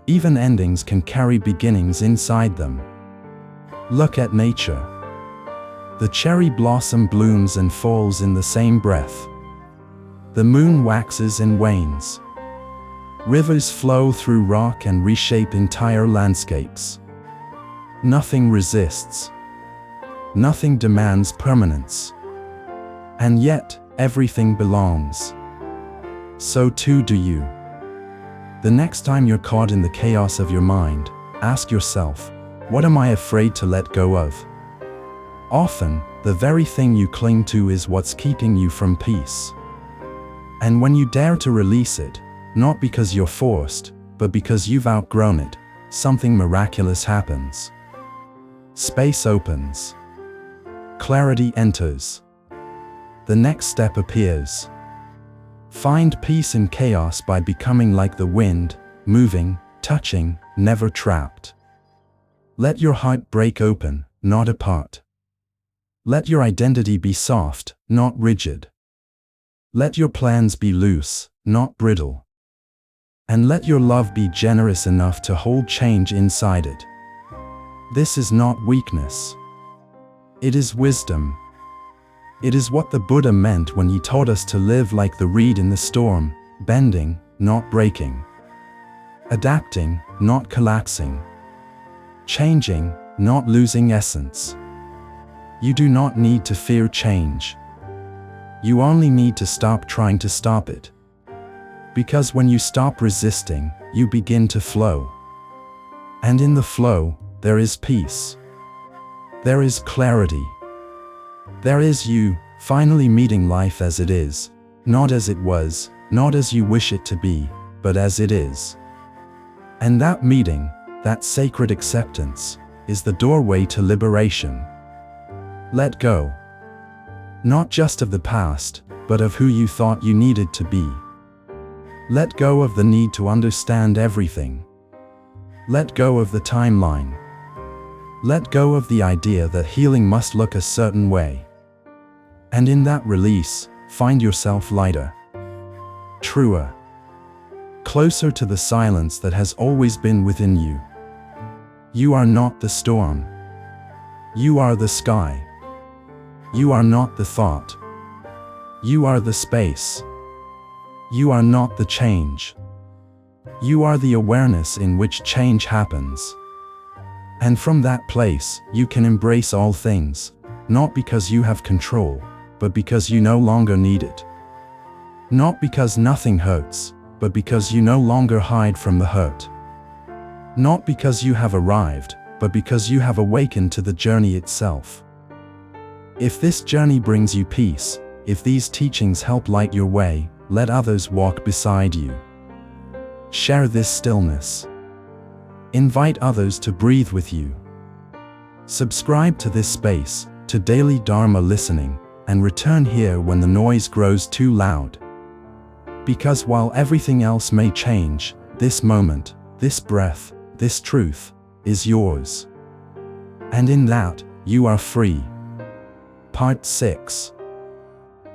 Even endings can carry beginnings inside them. Look at nature. The cherry blossom blooms and falls in the same breath. The moon waxes and wanes. Rivers flow through rock and reshape entire landscapes. Nothing resists. Nothing demands permanence. And yet, everything belongs. So too do you. The next time you're caught in the chaos of your mind, ask yourself, what am I afraid to let go of? Often, the very thing you cling to is what's keeping you from peace. And when you dare to release it, not because you're forced, but because you've outgrown it, something miraculous happens. Space opens. Clarity enters. The next step appears. Find peace in chaos by becoming like the wind, moving, touching, never trapped. Let your heart break open, not apart. Let your identity be soft, not rigid. Let your plans be loose, not brittle. And let your love be generous enough to hold change inside it. This is not weakness. It is wisdom. It is what the Buddha meant when he taught us to live like the reed in the storm, bending, not breaking. Adapting, not collapsing. Changing, not losing essence. You do not need to fear change. You only need to stop trying to stop it. Because when you stop resisting, you begin to flow. And in the flow, there is peace. There is clarity. There is you, finally meeting life as it is, not as it was, not as you wish it to be, but as it is. And that meeting, that sacred acceptance, is the doorway to liberation. Let go. Not just of the past, but of who you thought you needed to be. Let go of the need to understand everything. Let go of the timeline. Let go of the idea that healing must look a certain way. And in that release, find yourself lighter, truer, closer to the silence that has always been within you. You are not the storm. You are the sky. You are not the thought. You are the space. You are not the change. You are the awareness in which change happens. And from that place, you can embrace all things, not because you have control, but because you no longer need it. Not because nothing hurts, but because you no longer hide from the hurt. Not because you have arrived, but because you have awakened to the journey itself. If this journey brings you peace, if these teachings help light your way, let others walk beside you. Share this stillness. Invite others to breathe with you. Subscribe to this space, to daily Dharma listening, and return here when the noise grows too loud. Because while everything else may change, this moment, this breath, this truth, is yours. And in that, you are free. Part 6.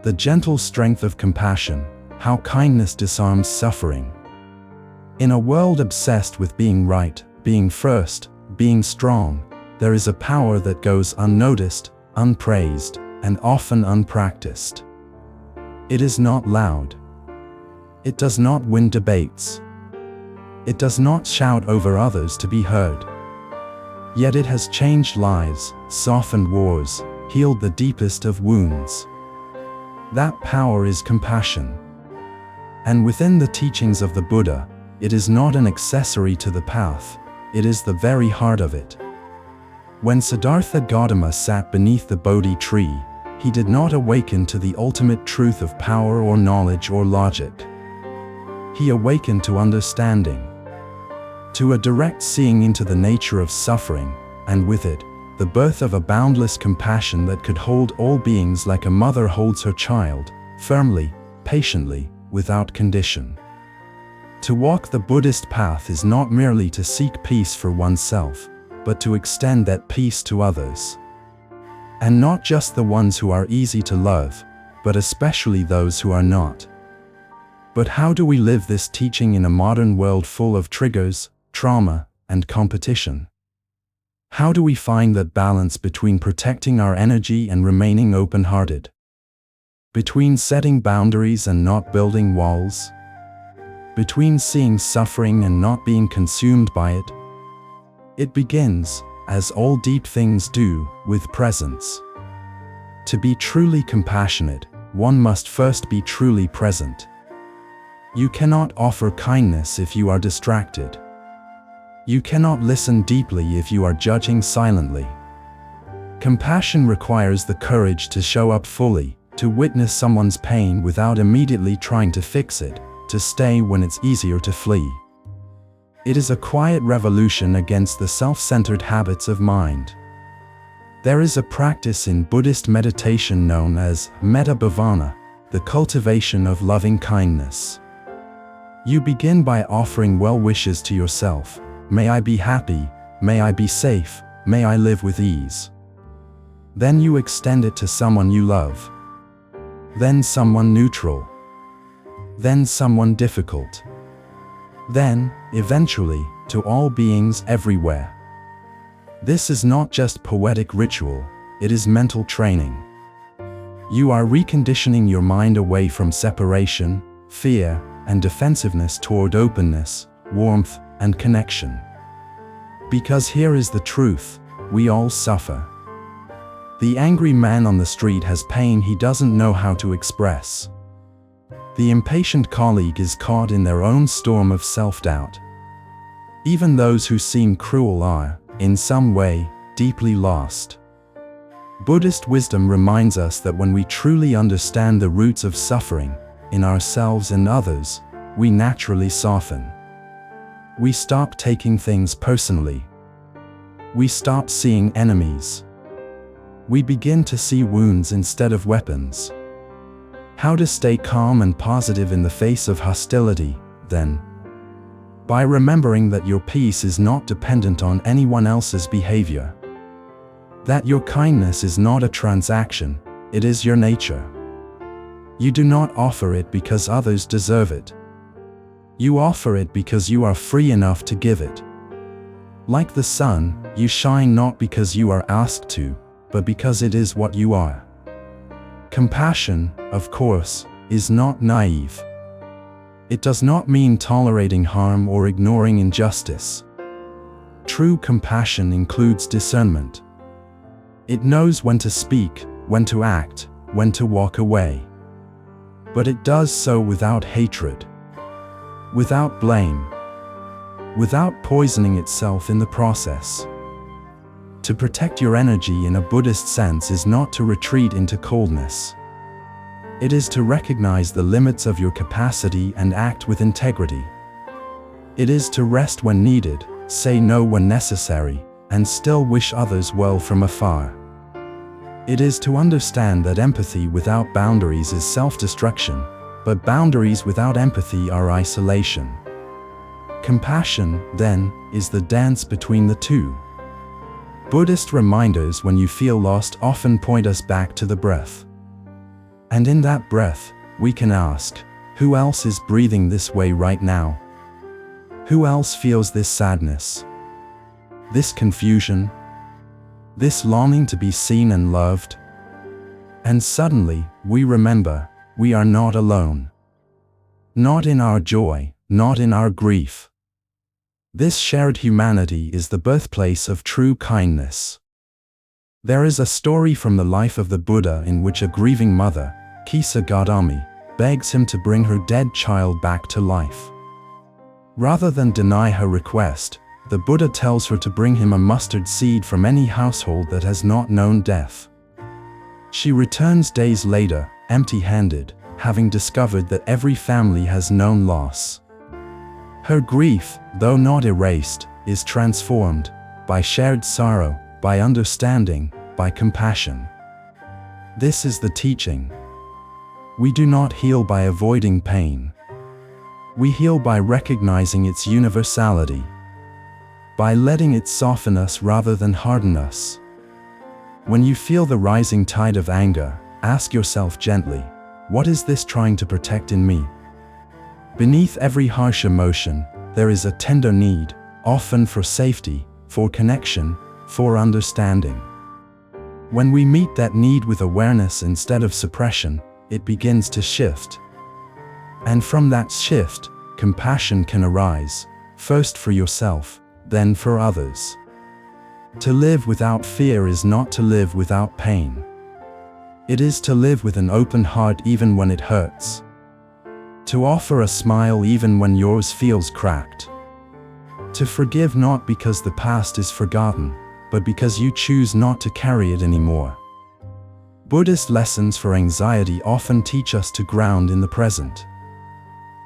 The gentle strength of compassion, how kindness disarms suffering. In a world obsessed with being right, being first, being strong, there is a power that goes unnoticed, unpraised, and often unpracticed. It is not loud. It does not win debates. It does not shout over others to be heard. Yet it has changed lives, softened wars, healed the deepest of wounds. That power is compassion. And within the teachings of the Buddha, it is not an accessory to the path, it is the very heart of it. When Siddhartha Gautama sat beneath the Bodhi tree, he did not awaken to the ultimate truth of power or knowledge or logic. He awakened to understanding, to a direct seeing into the nature of suffering, and with it, the birth of a boundless compassion that could hold all beings like a mother holds her child, firmly, patiently, without condition. To walk the Buddhist path is not merely to seek peace for oneself, but to extend that peace to others. And not just the ones who are easy to love, but especially those who are not. But how do we live this teaching in a modern world full of triggers, trauma, and competition? How do we find that balance between protecting our energy and remaining open-hearted? Between setting boundaries and not building walls? Between seeing suffering and not being consumed by it? It begins, as all deep things do, with presence. To be truly compassionate, one must first be truly present. You cannot offer kindness if you are distracted. You cannot listen deeply if you are judging silently. Compassion requires the courage to show up fully, to witness someone's pain without immediately trying to fix it, to stay when it's easier to flee. It is a quiet revolution against the self-centered habits of mind. There is a practice in Buddhist meditation known as metta bhavana, the cultivation of loving kindness. You begin by offering well wishes to yourself. May I be happy, may I be safe, may I live with ease. Then you extend it to someone you love. Then someone neutral. Then someone difficult. Then, eventually, to all beings everywhere. This is not just poetic ritual, it is mental training. You are reconditioning your mind away from separation, fear, and defensiveness toward openness, warmth, and connection. Because here is the truth, we all suffer. The angry man on the street has pain he doesn't know how to express. The impatient colleague is caught in their own storm of self-doubt. Even those who seem cruel are, in some way, deeply lost. Buddhist wisdom reminds us that when we truly understand the roots of suffering, in ourselves and others, we naturally soften. We stop taking things personally. We stop seeing enemies. We begin to see wounds instead of weapons. How to stay calm and positive in the face of hostility, then? By remembering that your peace is not dependent on anyone else's behavior. That your kindness is not a transaction, it is your nature. You do not offer it because others deserve it. You offer it because you are free enough to give it. Like the sun, you shine not because you are asked to, but because it is what you are. Compassion, of course, is not naive. It does not mean tolerating harm or ignoring injustice. True compassion includes discernment. It knows when to speak, when to act, when to walk away. But it does so without hatred, without blame, without poisoning itself in the process. To protect your energy in a Buddhist sense is not to retreat into coldness. It is to recognize the limits of your capacity and act with integrity. It is to rest when needed, say no when necessary, and still wish others well from afar. It is to understand that empathy without boundaries is self-destruction, but boundaries without empathy are isolation. Compassion, then, is the dance between the two. Buddhist reminders when you feel lost often point us back to the breath. And in that breath, we can ask, who else is breathing this way right now? Who else feels this sadness? This confusion? This longing to be seen and loved? And suddenly, we remember, we are not alone. Not in our joy, not in our grief. This shared humanity is the birthplace of true kindness. There is a story from the life of the Buddha in which a grieving mother, Kisa Gautami, begs him to bring her dead child back to life. Rather than deny her request, the Buddha tells her to bring him a mustard seed from any household that has not known death. She returns days later, empty-handed, having discovered that every family has known loss. Her grief, though not erased, is transformed by shared sorrow, by understanding, by compassion. This is the teaching. We do not heal by avoiding pain. We heal by recognizing its universality, by letting it soften us rather than harden us. When you feel the rising tide of anger, ask yourself gently, what is this trying to protect in me? Beneath every harsh emotion, there is a tender need, often for safety, for connection, for understanding. When we meet that need with awareness instead of suppression, it begins to shift. And from that shift, compassion can arise, first for yourself, then for others. To live without fear is not to live without pain. It is to live with an open heart even when it hurts. To offer a smile even when yours feels cracked. To forgive not because the past is forgotten, but because you choose not to carry it anymore. Buddhist lessons for anxiety often teach us to ground in the present.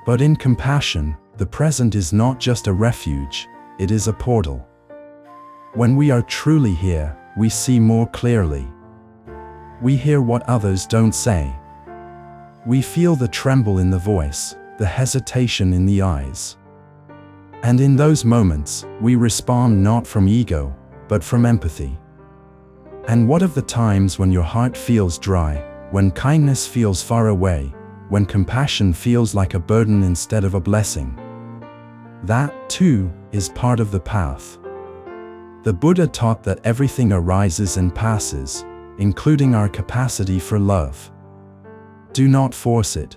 But in compassion, the present is not just a refuge, it is a portal. When we are truly here, we see more clearly. We hear what others don't say. We feel the tremble in the voice, the hesitation in the eyes. And in those moments, we respond not from ego, but from empathy. And what of the times when your heart feels dry, when kindness feels far away, when compassion feels like a burden instead of a blessing? That, too, is part of the path. The Buddha taught that everything arises and passes, including our capacity for love. Do not force it.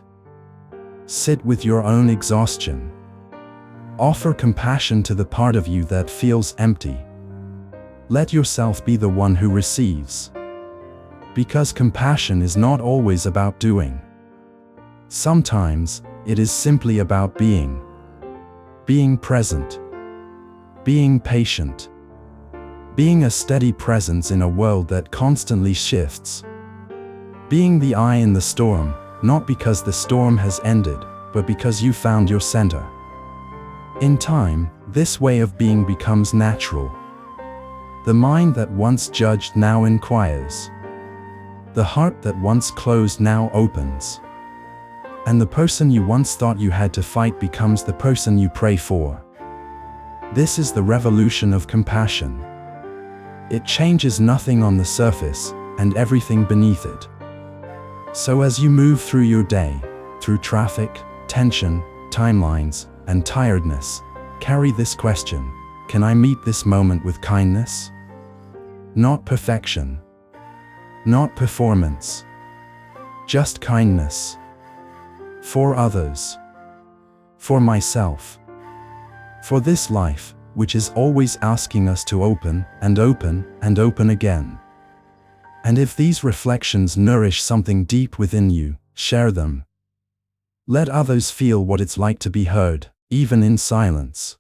Sit with your own exhaustion. Offer compassion to the part of you that feels empty. Let yourself be the one who receives. Because compassion is not always about doing. Sometimes, it is simply about being. Being present. Being patient. Being a steady presence in a world that constantly shifts. Being the eye in the storm, not because the storm has ended, but because you found your center. In time, this way of being becomes natural. The mind that once judged now inquires. The heart that once closed now opens. And the person you once thought you had to fight becomes the person you pray for. This is the revolution of compassion. It changes nothing on the surface, and everything beneath it. So as you move through your day, through traffic, tension, timelines, and tiredness, carry this question: can I meet this moment with kindness? Not perfection. Not performance. Just kindness. For others. For myself. For this life, which is always asking us to open, and open, and open again. And if these reflections nourish something deep within you, share them. Let others feel what it's like to be heard, even in silence.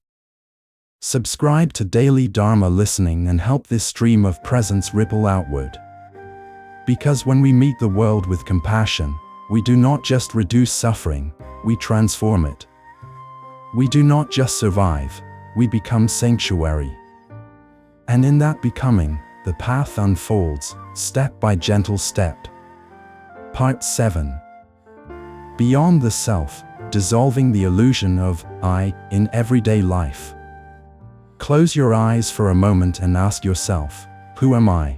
Subscribe to daily Dharma listening and help this stream of presence ripple outward. Because when we meet the world with compassion, we do not just reduce suffering, we transform it. We do not just survive, we become sanctuary. And in that becoming, the path unfolds, step by gentle step. Part 7. Beyond the self, dissolving the illusion of I in everyday life. Close your eyes for a moment and ask yourself, who am I?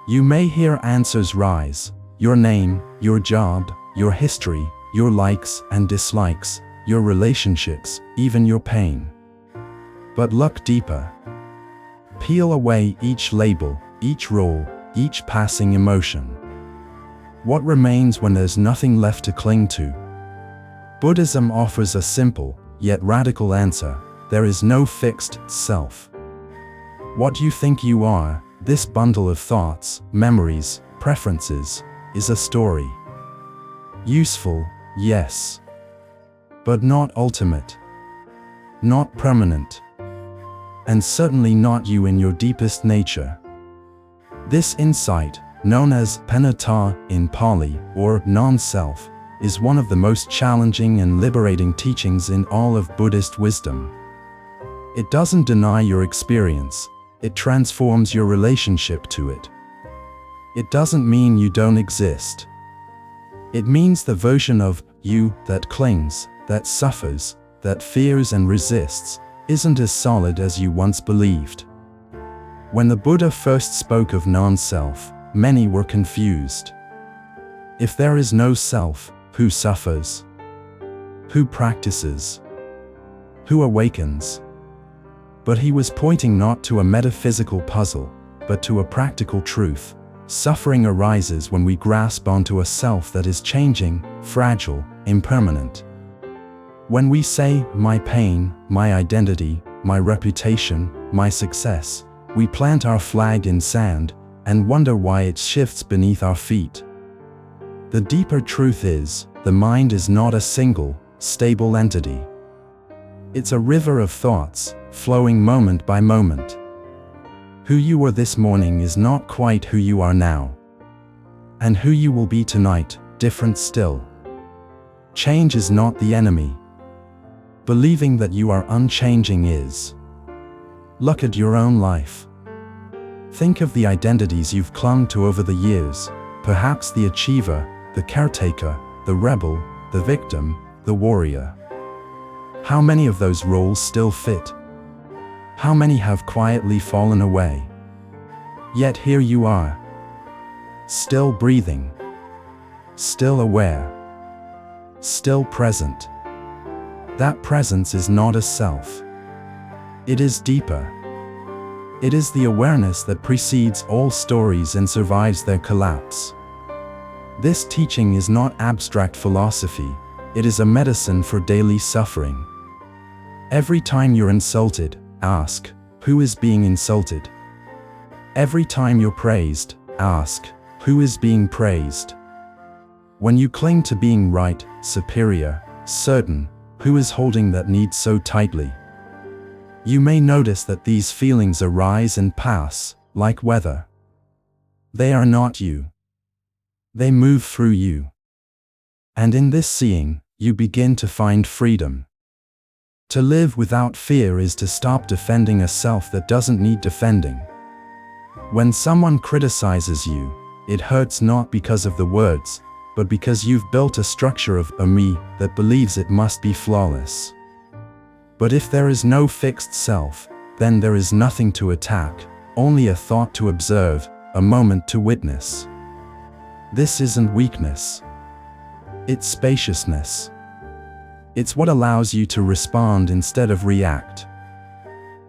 You may hear answers rise: your name, your job, your history, your likes and dislikes, your relationships, even your pain. But look deeper. Peel away each label, each role, each passing emotion. What remains when there's nothing left to cling to? Buddhism offers a simple, yet radical answer: there is no fixed self. What you think you are, this bundle of thoughts, memories, preferences, is a story. Useful, yes. But not ultimate. Not permanent. And certainly not you in your deepest nature. This insight, known as panatta in Pali, or non-self, is one of the most challenging and liberating teachings in all of Buddhist wisdom. It doesn't deny your experience, it transforms your relationship to it. It doesn't mean you don't exist. It means the version of you that clings, that suffers, that fears and resists, isn't as solid as you once believed. When the Buddha first spoke of non-self, many were confused. If there is no self, who suffers? Who practices? Who awakens? But he was pointing not to a metaphysical puzzle, but to a practical truth. Suffering arises when we grasp onto a self that is changing, fragile, impermanent. When we say, my pain, my identity, my reputation, my success, we plant our flag in sand and wonder why it shifts beneath our feet. The deeper truth is, the mind is not a single, stable entity. It's a river of thoughts, flowing moment by moment. Who you were this morning is not quite who you are now. And who you will be tonight, different still. Change is not the enemy. Believing that you are unchanging is. Look at your own life. Think of the identities you've clung to over the years, perhaps the achiever, the caretaker, the rebel, the victim, the warrior. How many of those roles still fit? How many have quietly fallen away? Yet here you are. Still breathing. Still aware. Still present. That presence is not a self. It is deeper. It is the awareness that precedes all stories and survives their collapse. This teaching is not abstract philosophy, it is a medicine for daily suffering. Every time you're insulted, ask, who is being insulted? Every time you're praised, ask, who is being praised? When you cling to being right, superior, certain, who is holding that need so tightly? You may notice that these feelings arise and pass, like weather. They are not you. They move through you. And in this seeing, you begin to find freedom. To live without fear is to stop defending a self that doesn't need defending. When someone criticizes you, it hurts not because of the words, but because you've built a structure of a me that believes it must be flawless. But if there is no fixed self, then there is nothing to attack, only a thought to observe, a moment to witness. This isn't weakness. It's spaciousness. It's what allows you to respond instead of react.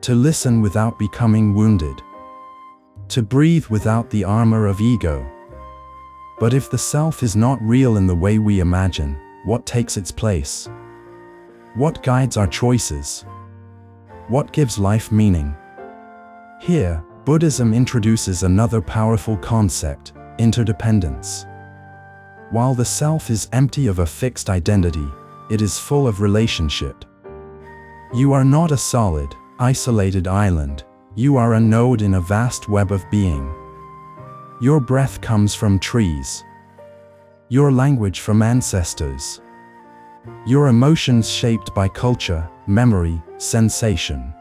To listen without becoming wounded. To breathe without the armor of ego. But if the self is not real in the way we imagine, what takes its place? What guides our choices? What gives life meaning? Here, Buddhism introduces another powerful concept, interdependence. While the self is empty of a fixed identity, it is full of relationship. You are not a solid, isolated island, you are a node in a vast web of being. Your breath comes from trees. Your language from ancestors. Your emotions shaped by culture, memory, sensation.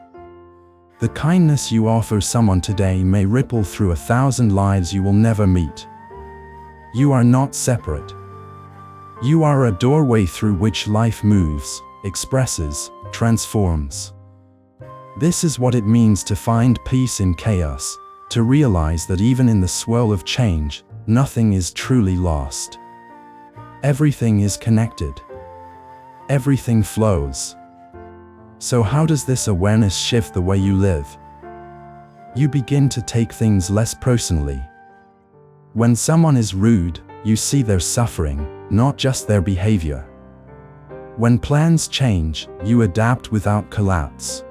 The kindness you offer someone today may ripple through 1,000 lives you will never meet. You are not separate. You are a doorway through which life moves, expresses, transforms. This is what it means to find peace in chaos, to realize that even in the swirl of change, nothing is truly lost. Everything is connected. Everything flows. So how does this awareness shift the way you live? You begin to take things less personally. When someone is rude, you see their suffering, not just their behavior. When plans change, you adapt without collapse.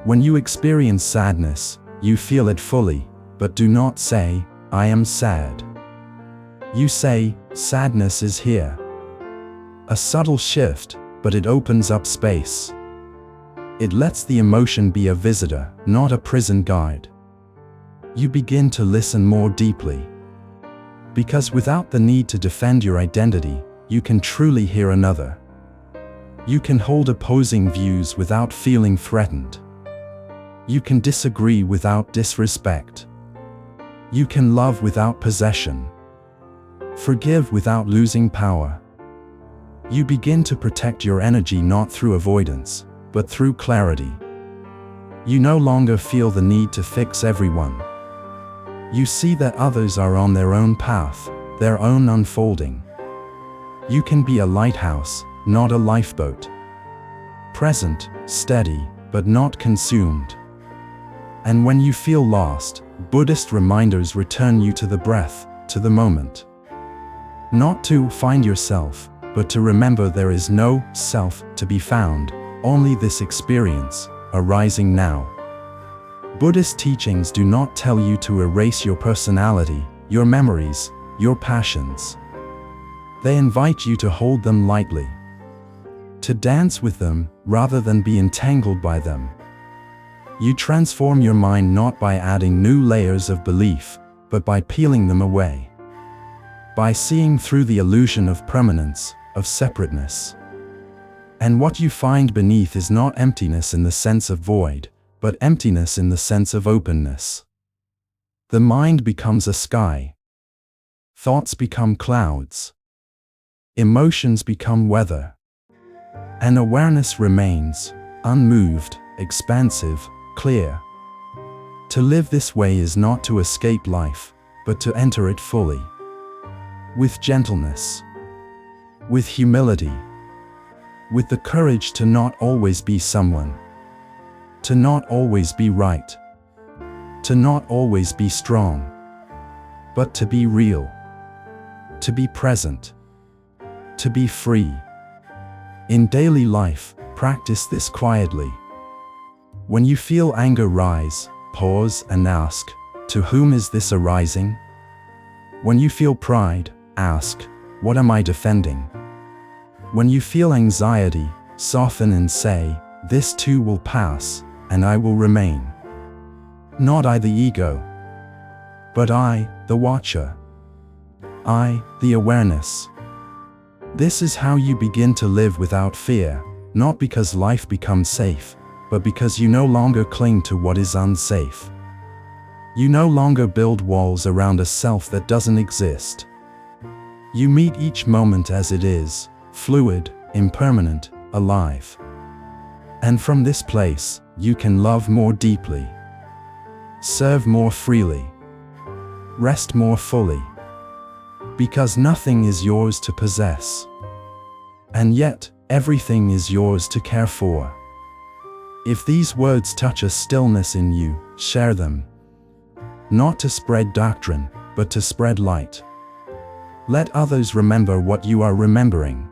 When you experience sadness, you feel it fully, but do not say, "I am sad." You say, "Sadness is here." A subtle shift, but it opens up space. It lets the emotion be a visitor, not a prison guard. You begin to listen more deeply. Because without the need to defend your identity, you can truly hear another. You can hold opposing views without feeling threatened. You can disagree without disrespect. You can love without possession. Forgive without losing power. You begin to protect your energy not through avoidance, but through clarity. You no longer feel the need to fix everyone. You see that others are on their own path, their own unfolding. You can be a lighthouse, not a lifeboat. Present, steady, but not consumed. And when you feel lost, Buddhist reminders return you to the breath, to the moment. Not to find yourself, but to remember there is no self to be found, only this experience, arising now. Buddhist teachings do not tell you to erase your personality, your memories, your passions. They invite you to hold them lightly. To dance with them, rather than be entangled by them. You transform your mind not by adding new layers of belief, but by peeling them away. By seeing through the illusion of permanence, of separateness. And what you find beneath is not emptiness in the sense of void, but emptiness in the sense of openness. The mind becomes a sky. Thoughts become clouds. Emotions become weather. And awareness remains, unmoved, expansive, clear. To live this way is not to escape life, but to enter it fully. With gentleness. With humility. With the courage to not always be someone. To not always be right. To not always be strong. But to be real. To be present. To be free. In daily life, practice this quietly. When you feel anger rise, pause and ask, "To whom is this arising?" When you feel pride, ask, "What am I defending?" When you feel anxiety, soften and say, "This too will pass, and I will remain." Not I the ego, but I, the watcher. I, the awareness. This is how you begin to live without fear, not because life becomes safe, but because you no longer cling to what is unsafe. You no longer build walls around a self that doesn't exist. You meet each moment as it is, fluid, impermanent, alive. And from this place, you can love more deeply, serve more freely, rest more fully. Because nothing is yours to possess. And yet, everything is yours to care for. If these words touch a stillness in you, share them. Not to spread doctrine, but to spread light. Let others remember what you are remembering.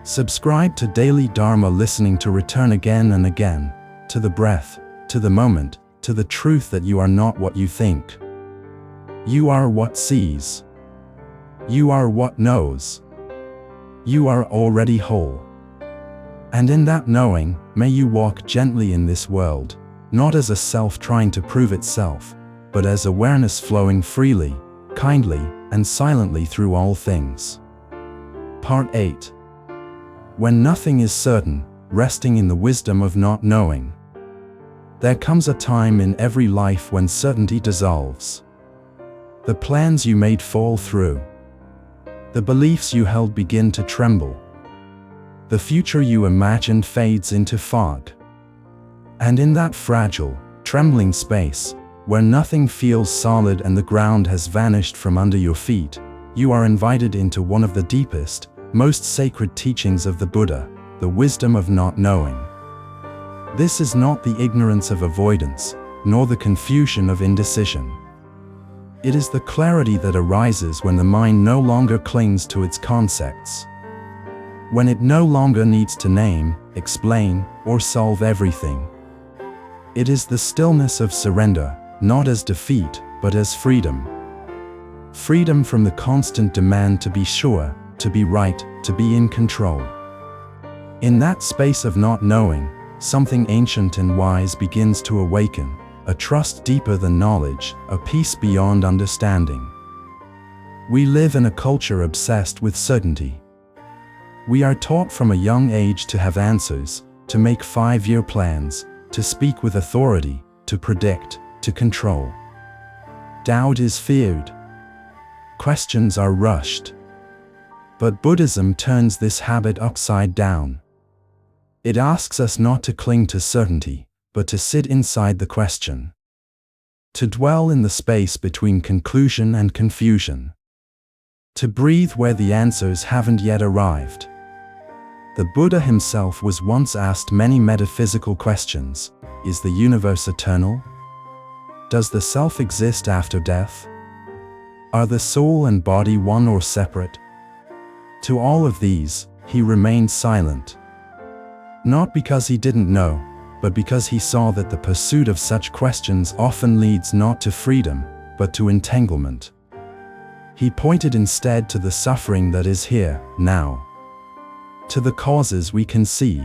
Subscribe to daily Dharma listening to return again and again, to the breath, to the moment, to the truth that you are not what you think. You are what sees. You are what knows. You are already whole. And in that knowing, may you walk gently in this world, not as a self trying to prove itself, but as awareness flowing freely, kindly, and silently through all things. Part 8. When nothing is certain, resting in the wisdom of not knowing. There comes a time in every life when certainty dissolves. The plans you made fall through. The beliefs you held begin to tremble. The future you imagined fades into fog. And in that fragile, trembling space, where nothing feels solid and the ground has vanished from under your feet, you are invited into one of the deepest, most sacred teachings of the Buddha, the wisdom of not knowing. This is not the ignorance of avoidance, nor the confusion of indecision. It is the clarity that arises when the mind no longer clings to its concepts. When it no longer needs to name, explain, or solve everything. It is the stillness of surrender, not as defeat, but as freedom. Freedom from the constant demand to be sure, to be right, to be in control. In that space of not knowing, something ancient and wise begins to awaken, a trust deeper than knowledge, a peace beyond understanding. We live in a culture obsessed with certainty. We are taught from a young age to have answers, to make 5-year plans, to speak with authority, to predict, to control. Doubt is feared. Questions are rushed. But Buddhism turns this habit upside down. It asks us not to cling to certainty, but to sit inside the question. To dwell in the space between conclusion and confusion. To breathe where the answers haven't yet arrived. The Buddha himself was once asked many metaphysical questions. Is the universe eternal? Does the self exist after death? Are the soul and body one or separate? To all of these, he remained silent. Not because he didn't know, but because he saw that the pursuit of such questions often leads not to freedom, but to entanglement. He pointed instead to the suffering that is here, now. To the causes we can see.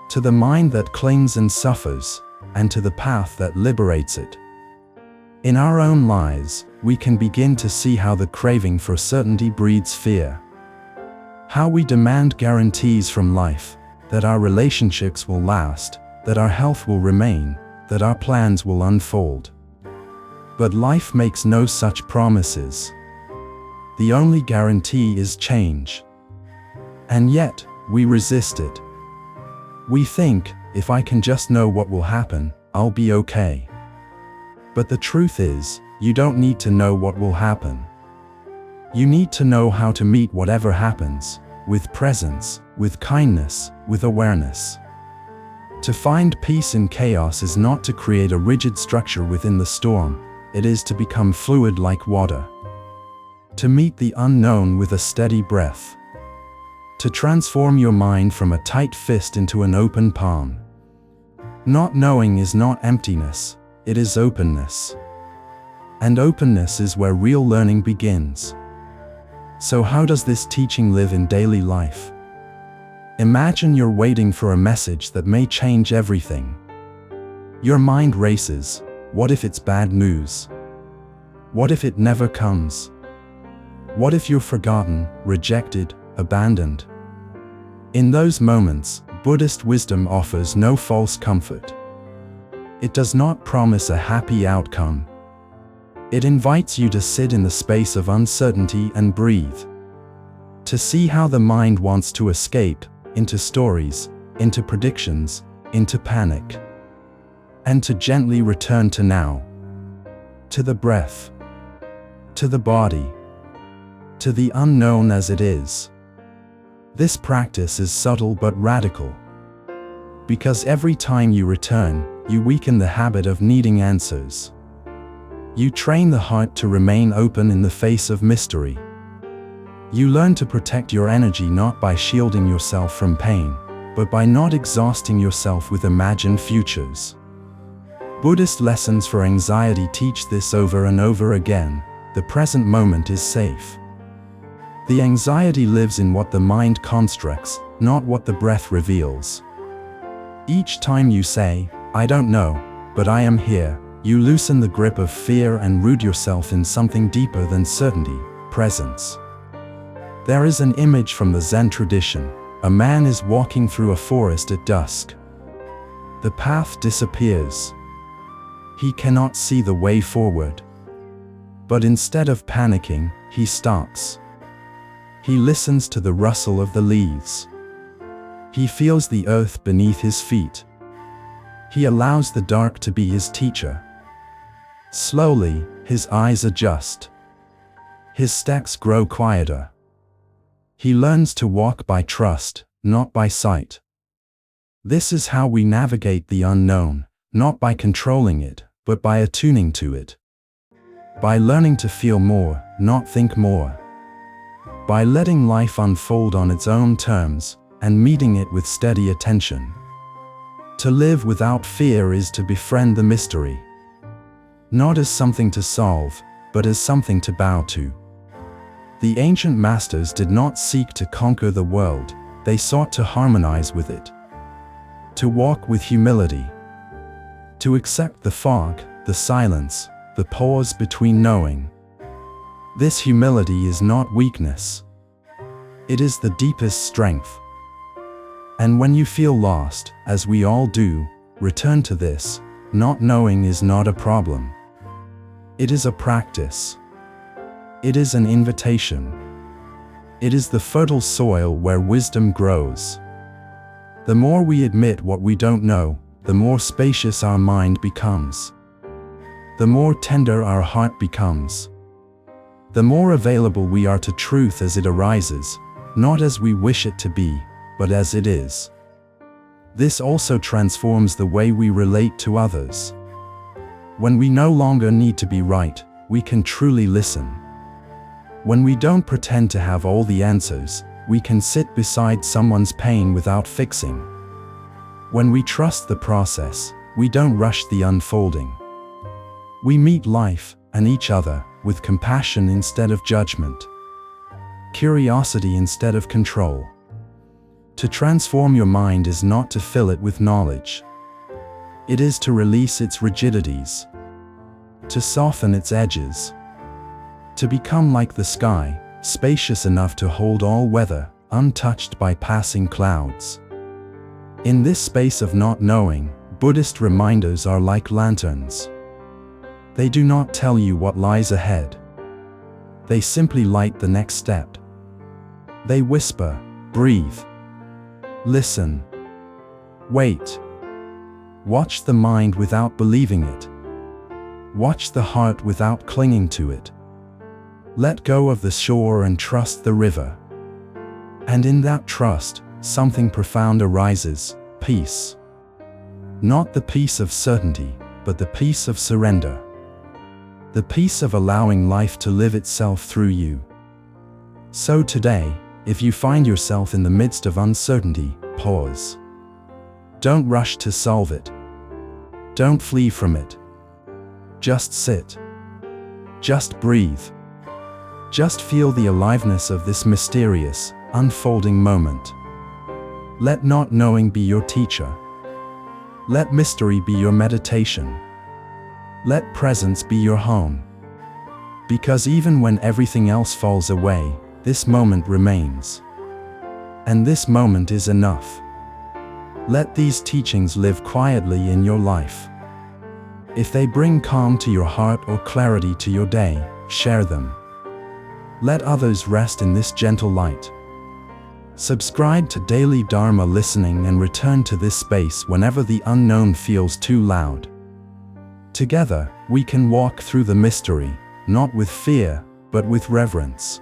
To the mind that clings and suffers, and to the path that liberates it. In our own lives, we can begin to see how the craving for certainty breeds fear. How we demand guarantees from life, that our relationships will last, that our health will remain, that our plans will unfold. But life makes no such promises. The only guarantee is change. And yet, we resist it. We think, if I can just know what will happen, I'll be okay. But the truth is, you don't need to know what will happen. You need to know how to meet whatever happens, with presence, with kindness, with awareness. To find peace in chaos is not to create a rigid structure within the storm, it is to become fluid like water. To meet the unknown with a steady breath. To transform your mind from a tight fist into an open palm. Not knowing is not emptiness, it is openness. And openness is where real learning begins. So how does this teaching live in daily life? Imagine you're waiting for a message that may change everything. Your mind races. What if it's bad news? What if it never comes? What if you're forgotten, rejected, abandoned? In those moments, Buddhist wisdom offers no false comfort. It does not promise a happy outcome. It invites you to sit in the space of uncertainty and breathe. To see how the mind wants to escape, into stories, into predictions, into panic. And to gently return to now. To the breath. To the body. To the unknown as it is. This practice is subtle but radical. Because every time you return, you weaken the habit of needing answers. You train the heart to remain open in the face of mystery. You learn to protect your energy not by shielding yourself from pain, but by not exhausting yourself with imagined futures. Buddhist lessons for anxiety teach this over and over again. The present moment is safe. The anxiety lives in what the mind constructs, not what the breath reveals. Each time you say, I don't know, but I am here, you loosen the grip of fear and root yourself in something deeper than certainty, presence. There is an image from the Zen tradition. A man is walking through a forest at dusk. The path disappears. He cannot see the way forward. But instead of panicking, he stops. He listens to the rustle of the leaves. He feels the earth beneath his feet. He allows the dark to be his teacher. Slowly, his eyes adjust. His steps grow quieter. He learns to walk by trust, not by sight. This is how we navigate the unknown, not by controlling it, but by attuning to it. By learning to feel more, not think more. By letting life unfold on its own terms, and meeting it with steady attention. To live without fear is to befriend the mystery. Not as something to solve, but as something to bow to. The ancient masters did not seek to conquer the world, they sought to harmonize with it. To walk with humility. To accept the fog, the silence, the pause between knowing. This humility is not weakness. It is the deepest strength. And when you feel lost, as we all do, return to this. Not knowing is not a problem. It is a practice. It is an invitation. It is the fertile soil where wisdom grows. The more we admit what we don't know, the more spacious our mind becomes. The more tender our heart becomes. The more available we are to truth as it arises, not as we wish it to be, but as it is. This also transforms the way we relate to others. When we no longer need to be right, we can truly listen. When we don't pretend to have all the answers, we can sit beside someone's pain without fixing. When we trust the process, we don't rush the unfolding. We meet life and each other with compassion instead of judgment, curiosity instead of control. To transform your mind is not to fill it with knowledge. It is to release its rigidities, to soften its edges, to become like the sky, spacious enough to hold all weather, untouched by passing clouds. In this space of not knowing, Buddhist reminders are like lanterns. They do not tell you what lies ahead. They simply light the next step. They whisper, breathe, listen, wait. Watch the mind without believing it. Watch the heart without clinging to it. Let go of the shore and trust the river. And in that trust, something profound arises, peace. Not the peace of certainty, but the peace of surrender. The peace of allowing life to live itself through you. So today, if you find yourself in the midst of uncertainty, pause. Don't rush to solve it. Don't flee from it. Just sit. Just breathe. Just feel the aliveness of this mysterious, unfolding moment. Let not knowing be your teacher. Let mystery be your meditation. Let presence be your home. Because even when everything else falls away, this moment remains. And this moment is enough. Let these teachings live quietly in your life. If they bring calm to your heart or clarity to your day, share them. Let others rest in this gentle light. Subscribe to Daily Dharma Listening and return to this space whenever the unknown feels too loud. Together, we can walk through the mystery, not with fear, but with reverence.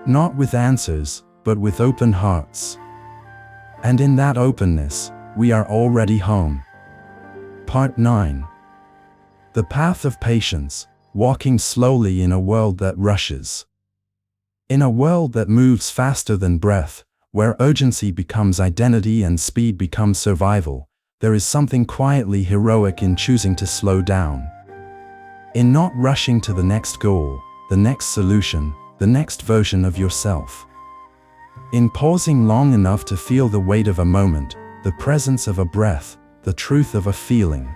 Not with answers, but with open hearts. And in that openness, we are already home. Part 9. The Path of Patience, Walking Slowly in a World That Rushes. In a world that moves faster than breath, where urgency becomes identity and speed becomes survival, there is something quietly heroic in choosing to slow down. In not rushing to the next goal, the next solution, the next version of yourself. In pausing long enough to feel the weight of a moment, the presence of a breath, the truth of a feeling.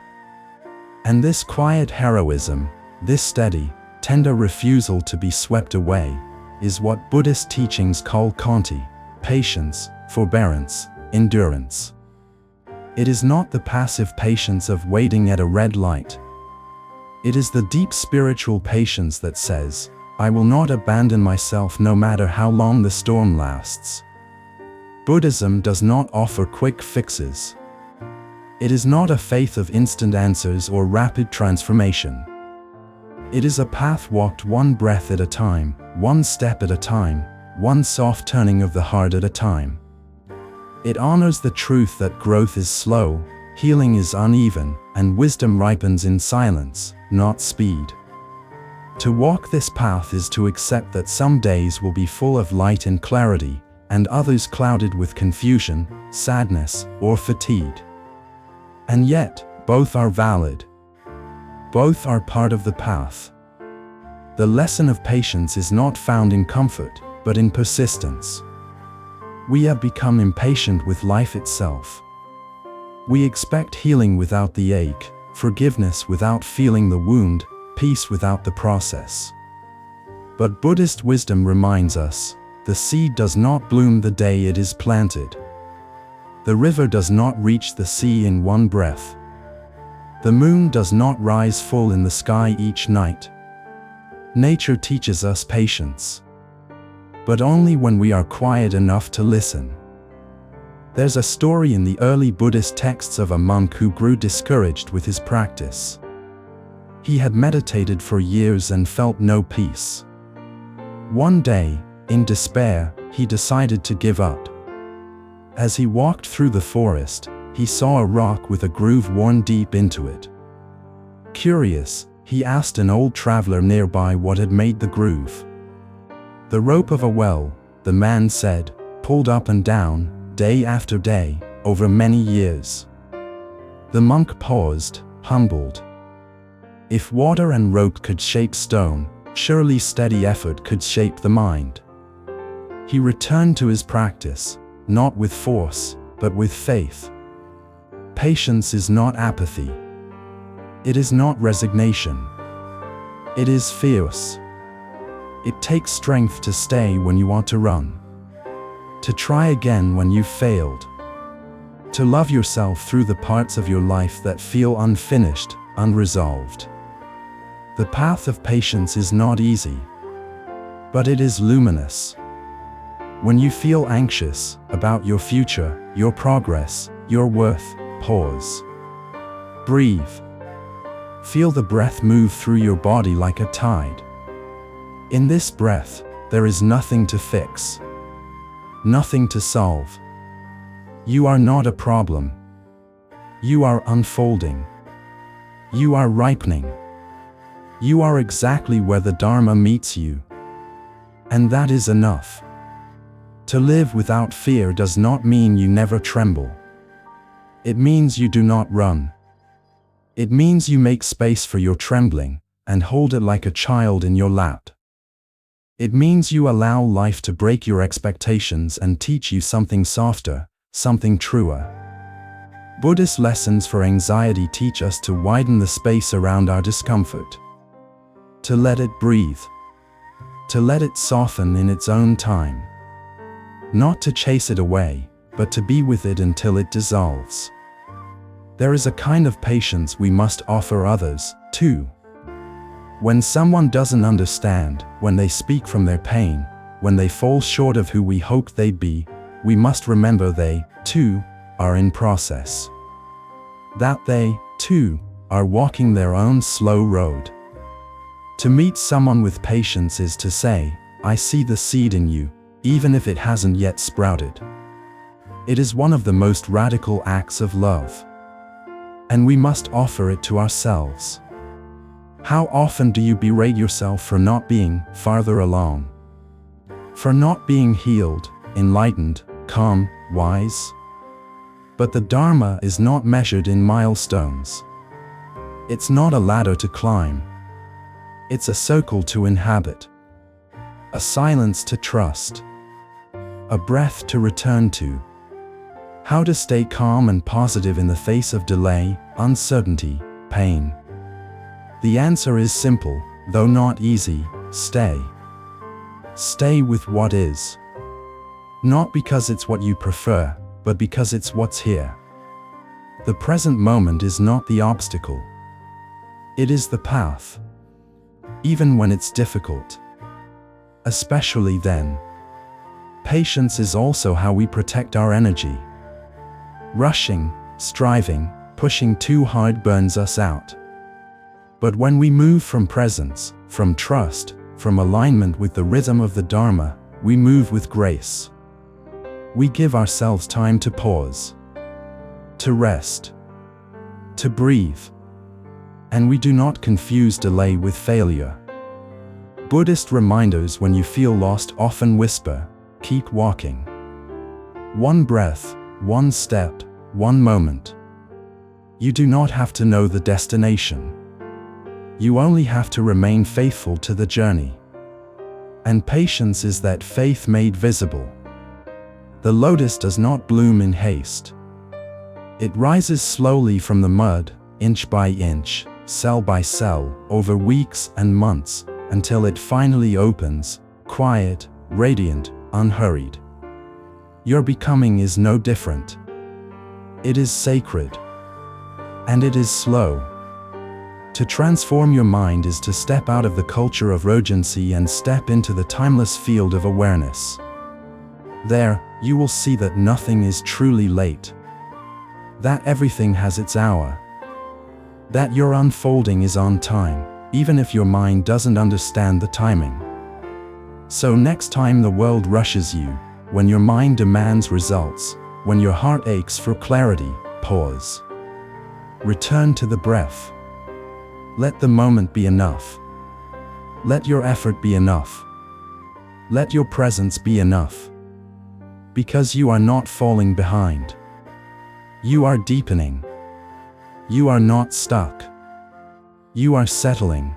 And this quiet heroism, this steady, tender refusal to be swept away, is what Buddhist teachings call khanti, patience, forbearance, endurance. It is not the passive patience of waiting at a red light. It is the deep spiritual patience that says, I will not abandon myself no matter how long the storm lasts. Buddhism does not offer quick fixes. It is not a faith of instant answers or rapid transformation. It is a path walked one breath at a time, one step at a time, one soft turning of the heart at a time. It honors the truth that growth is slow, healing is uneven, and wisdom ripens in silence, not speed. To walk this path is to accept that some days will be full of light and clarity, and others clouded with confusion, sadness, or fatigue. And yet, both are valid. Both are part of the path. The lesson of patience is not found in comfort, but in persistence. We have become impatient with life itself. We expect healing without the ache, forgiveness without feeling the wound, peace without the process. But Buddhist wisdom reminds us, the seed does not bloom the day it is planted. The river does not reach the sea in one breath. The moon does not rise full in the sky each night. Nature teaches us patience, but only when we are quiet enough to listen. There's a story in the early Buddhist texts of a monk who grew discouraged with his practice. He had meditated for years and felt no peace. One day, in despair, he decided to give up. As he walked through the forest, he saw a rock with a groove worn deep into it. Curious, he asked an old traveler nearby what had made the groove. "The rope of a well," the man said, "pulled up and down, day after day, over many years." The monk paused, humbled. If water and rope could shape stone, surely steady effort could shape the mind. He returned to his practice, not with force, but with faith. Patience is not apathy. It is not resignation. It is fierce. It takes strength to stay when you want to run. To try again when you've failed. To love yourself through the parts of your life that feel unfinished, unresolved. The path of patience is not easy, but it is luminous. When you feel anxious about your future, your progress, your worth, pause. Breathe. Feel the breath move through your body like a tide. In this breath, there is nothing to fix, nothing to solve. You are not a problem. You are unfolding. You are ripening. You are exactly where the Dharma meets you. And that is enough. To live without fear does not mean you never tremble. It means you do not run. It means you make space for your trembling, and hold it like a child in your lap. It means you allow life to break your expectations and teach you something softer, something truer. Buddhist lessons for anxiety teach us to widen the space around our discomfort. To let it breathe. To let it soften in its own time. Not to chase it away, but to be with it until it dissolves. There is a kind of patience we must offer others, too. When someone doesn't understand, when they speak from their pain, when they fall short of who we hoped they'd be, we must remember they, too, are in process. That they, too, are walking their own slow road. To meet someone with patience is to say, "I see the seed in you, even if it hasn't yet sprouted." It is one of the most radical acts of love. And we must offer it to ourselves. How often do you berate yourself for not being farther along? For not being healed, enlightened, calm, wise? But the Dharma is not measured in milestones. It's not a ladder to climb. It's a circle to inhabit. A silence to trust. A breath to return to. How to stay calm and positive in the face of delay, uncertainty, pain. The answer is simple, though not easy: stay. Stay with what is. Not because it's what you prefer, but because it's what's here. The present moment is not the obstacle. It is the path. Even when it's difficult. Especially then. Patience is also how we protect our energy. Rushing, striving, pushing too hard burns us out. But when we move from presence, from trust, from alignment with the rhythm of the Dharma, we move with grace. We give ourselves time to pause, to rest, to breathe. And we do not confuse delay with failure. Buddhist reminders when you feel lost often whisper, "Keep walking." One breath, one step, one moment. You do not have to know the destination. You only have to remain faithful to the journey. And patience is that faith made visible. The lotus does not bloom in haste. It rises slowly from the mud, inch by inch, cell by cell, over weeks and months, until it finally opens, quiet, radiant, unhurried. Your becoming is no different. It is sacred. And it is slow. To transform your mind is to step out of the culture of urgency and step into the timeless field of awareness. There, you will see that nothing is truly late. That everything has its hour. That your unfolding is on time, even if your mind doesn't understand the timing. So next time the world rushes you, when your mind demands results, when your heart aches for clarity, pause. Return to the breath. Let the moment be enough. Let your effort be enough. Let your presence be enough. Because you are not falling behind. You are deepening. You are not stuck. You are settling.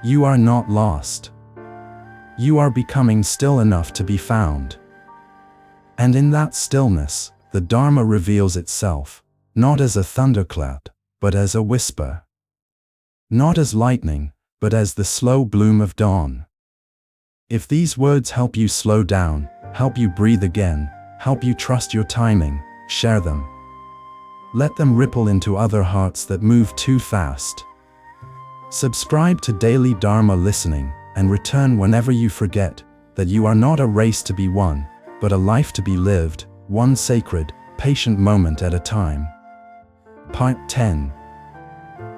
You are not lost. You are becoming still enough to be found. And in that stillness, the Dharma reveals itself, not as a thundercloud, but as a whisper. Not as lightning, but as the slow bloom of dawn. If these words help you slow down, help you breathe again, help you trust your timing, share them. Let them ripple into other hearts that move too fast. Subscribe to Daily Dharma Listening and return whenever you forget that you are not a race to be won, but a life to be lived, one sacred, patient moment at a time. Part 10.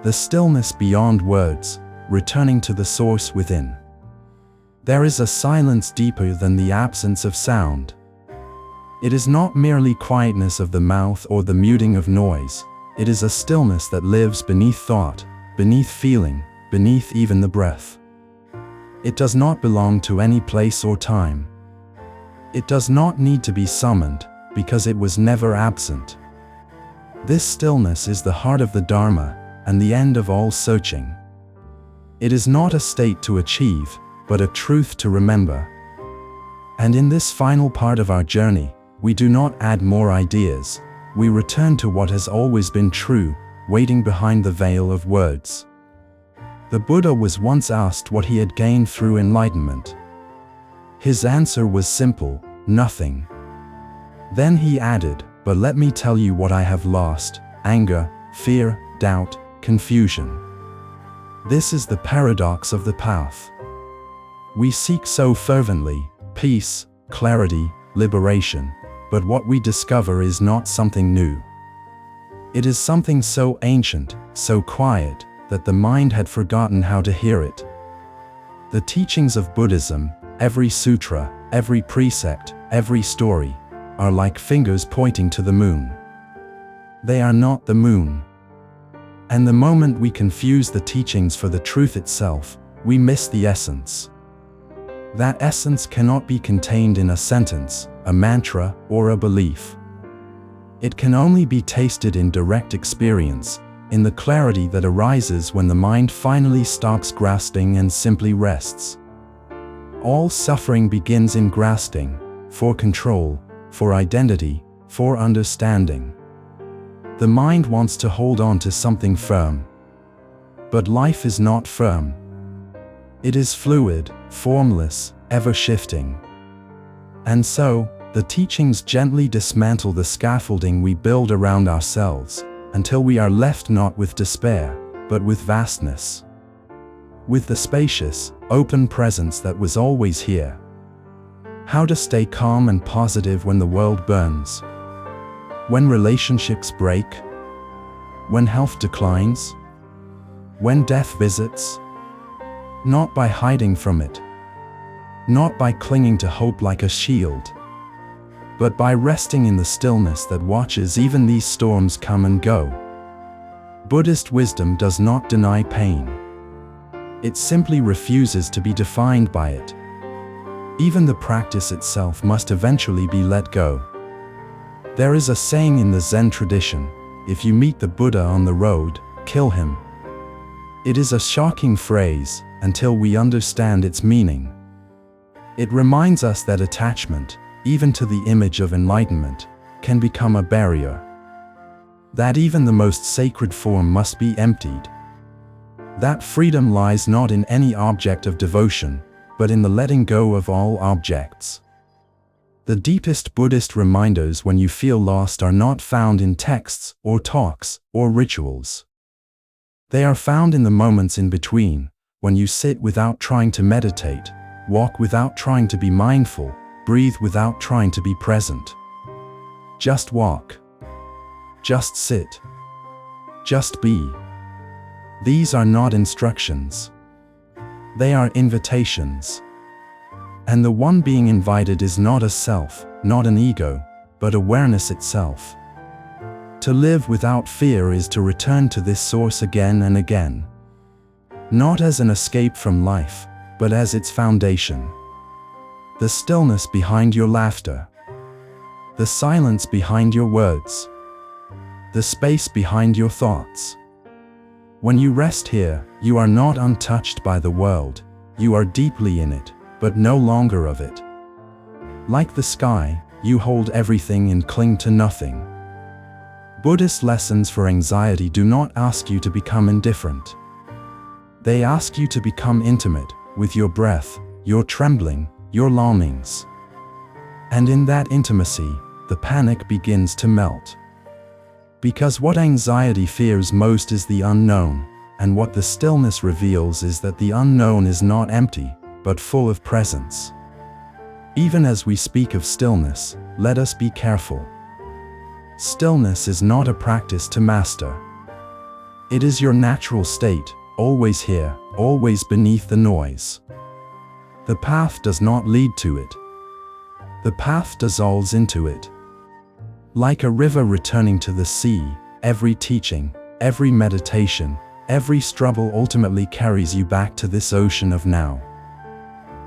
The stillness beyond words, returning to the source within. There is a silence deeper than the absence of sound. It is not merely quietness of the mouth or the muting of noise. It is a stillness that lives beneath thought, beneath feeling, beneath even the breath. It does not belong to any place or time. It does not need to be summoned, because it was never absent. This stillness is the heart of the Dharma, and the end of all searching. It is not a state to achieve, but a truth to remember. And in this final part of our journey, we do not add more ideas. We return to what has always been true, waiting behind the veil of words. The Buddha was once asked what he had gained through enlightenment. His answer was simple: nothing. Then he added, "But let me tell you what I have lost: anger, fear, doubt, confusion." This is the paradox of the path. We seek so fervently peace, clarity, liberation, but what we discover is not something new. It is something so ancient, so quiet, that the mind had forgotten how to hear it. The teachings of Buddhism, every sutra, every precept, every story, are like fingers pointing to the moon. They are not the moon. And the moment we confuse the teachings for the truth itself, we miss the essence. That essence cannot be contained in a sentence, a mantra, or a belief. It can only be tasted in direct experience, in the clarity that arises when the mind finally stops grasping and simply rests. All suffering begins in grasping, for control, for identity, for understanding. The mind wants to hold on to something firm. But life is not firm. It is fluid, formless, ever-shifting. And so, the teachings gently dismantle the scaffolding we build around ourselves, until we are left not with despair, but with vastness. With the spacious, open presence that was always here. How to stay calm and positive when the world burns. When relationships break. When health declines. When death visits. Not by hiding from it. Not by clinging to hope like a shield. But by resting in the stillness that watches even these storms come and go. Buddhist wisdom does not deny pain. It simply refuses to be defined by it. Even the practice itself must eventually be let go. There is a saying in the Zen tradition, "If you meet the Buddha on the road, kill him." It is a shocking phrase until we understand its meaning. It reminds us that attachment, even to the image of enlightenment, can become a barrier. That even the most sacred form must be emptied. That freedom lies not in any object of devotion, but in the letting go of all objects. The deepest Buddhist reminders when you feel lost are not found in texts or talks or rituals. They are found in the moments in between, when you sit without trying to meditate, walk without trying to be mindful, breathe without trying to be present. Just walk. Just sit. Just be. These are not instructions. They are invitations. And the one being invited is not a self, not an ego, but awareness itself. To live without fear is to return to this source again and again. Not as an escape from life, but as its foundation. The stillness behind your laughter. The silence behind your words. The space behind your thoughts. When you rest here, you are not untouched by the world, you are deeply in it, but no longer of it. Like the sky, you hold everything and cling to nothing. Buddhist lessons for anxiety do not ask you to become indifferent. They ask you to become intimate with your breath, your trembling, your longings. And in that intimacy, the panic begins to melt. Because what anxiety fears most is the unknown, and what the stillness reveals is that the unknown is not empty, but full of presence. Even as we speak of stillness, let us be careful. Stillness is not a practice to master. It is your natural state, always here, always beneath the noise. The path does not lead to it. The path dissolves into it. Like a river returning to the sea, every teaching, every meditation, every struggle ultimately carries you back to this ocean of now.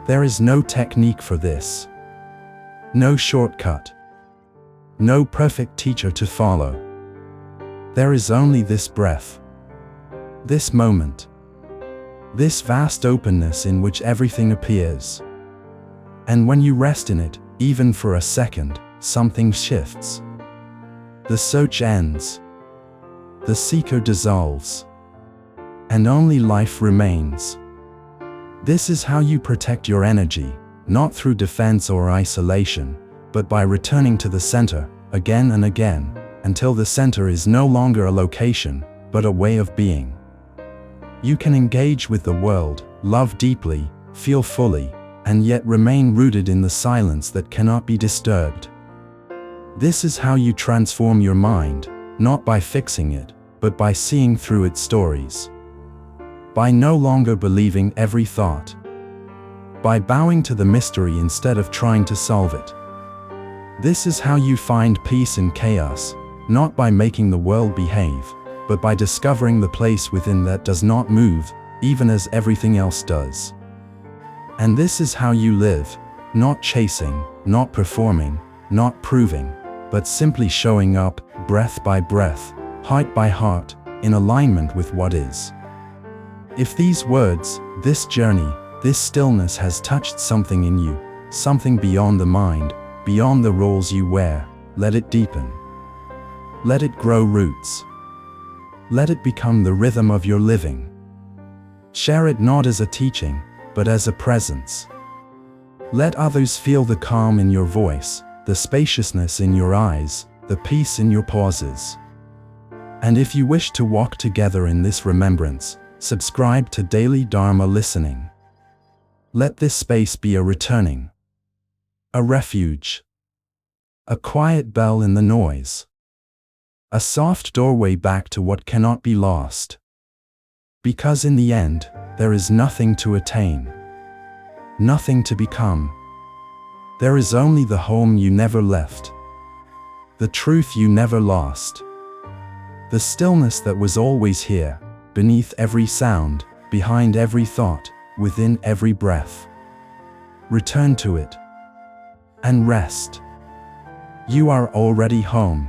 There is no technique for this. No shortcut. No perfect teacher to follow. There is only this breath. This moment. This vast openness in which everything appears. And when you rest in it, even for a second, something shifts. The search ends. The seeker dissolves. And only life remains. This is how you protect your energy, not through defense or isolation, but by returning to the center, again and again, until the center is no longer a location, but a way of being. You can engage with the world, love deeply, feel fully, and yet remain rooted in the silence that cannot be disturbed. This is how you transform your mind, not by fixing it, but by seeing through its stories. By no longer believing every thought. By bowing to the mystery instead of trying to solve it. This is how you find peace in chaos, not by making the world behave, but by discovering the place within that does not move, even as everything else does. And this is how you live, not chasing, not performing, not proving, but simply showing up, breath by breath, heart by heart, in alignment with what is. If these words, this journey, this stillness has touched something in you, something beyond the mind, beyond the roles you wear, let it deepen. Let it grow roots. Let it become the rhythm of your living. Share it not as a teaching, but as a presence. Let others feel the calm in your voice, the spaciousness in your eyes, the peace in your pauses. And if you wish to walk together in this remembrance, subscribe to Daily Dharma Listening. Let this space be a returning, a refuge, a quiet bell in the noise, a soft doorway back to what cannot be lost. Because in the end, there is nothing to attain, nothing to become. There is only the home you never left, the truth you never lost, the stillness that was always here, beneath every sound, behind every thought, within every breath. Return to it and rest. You are already home.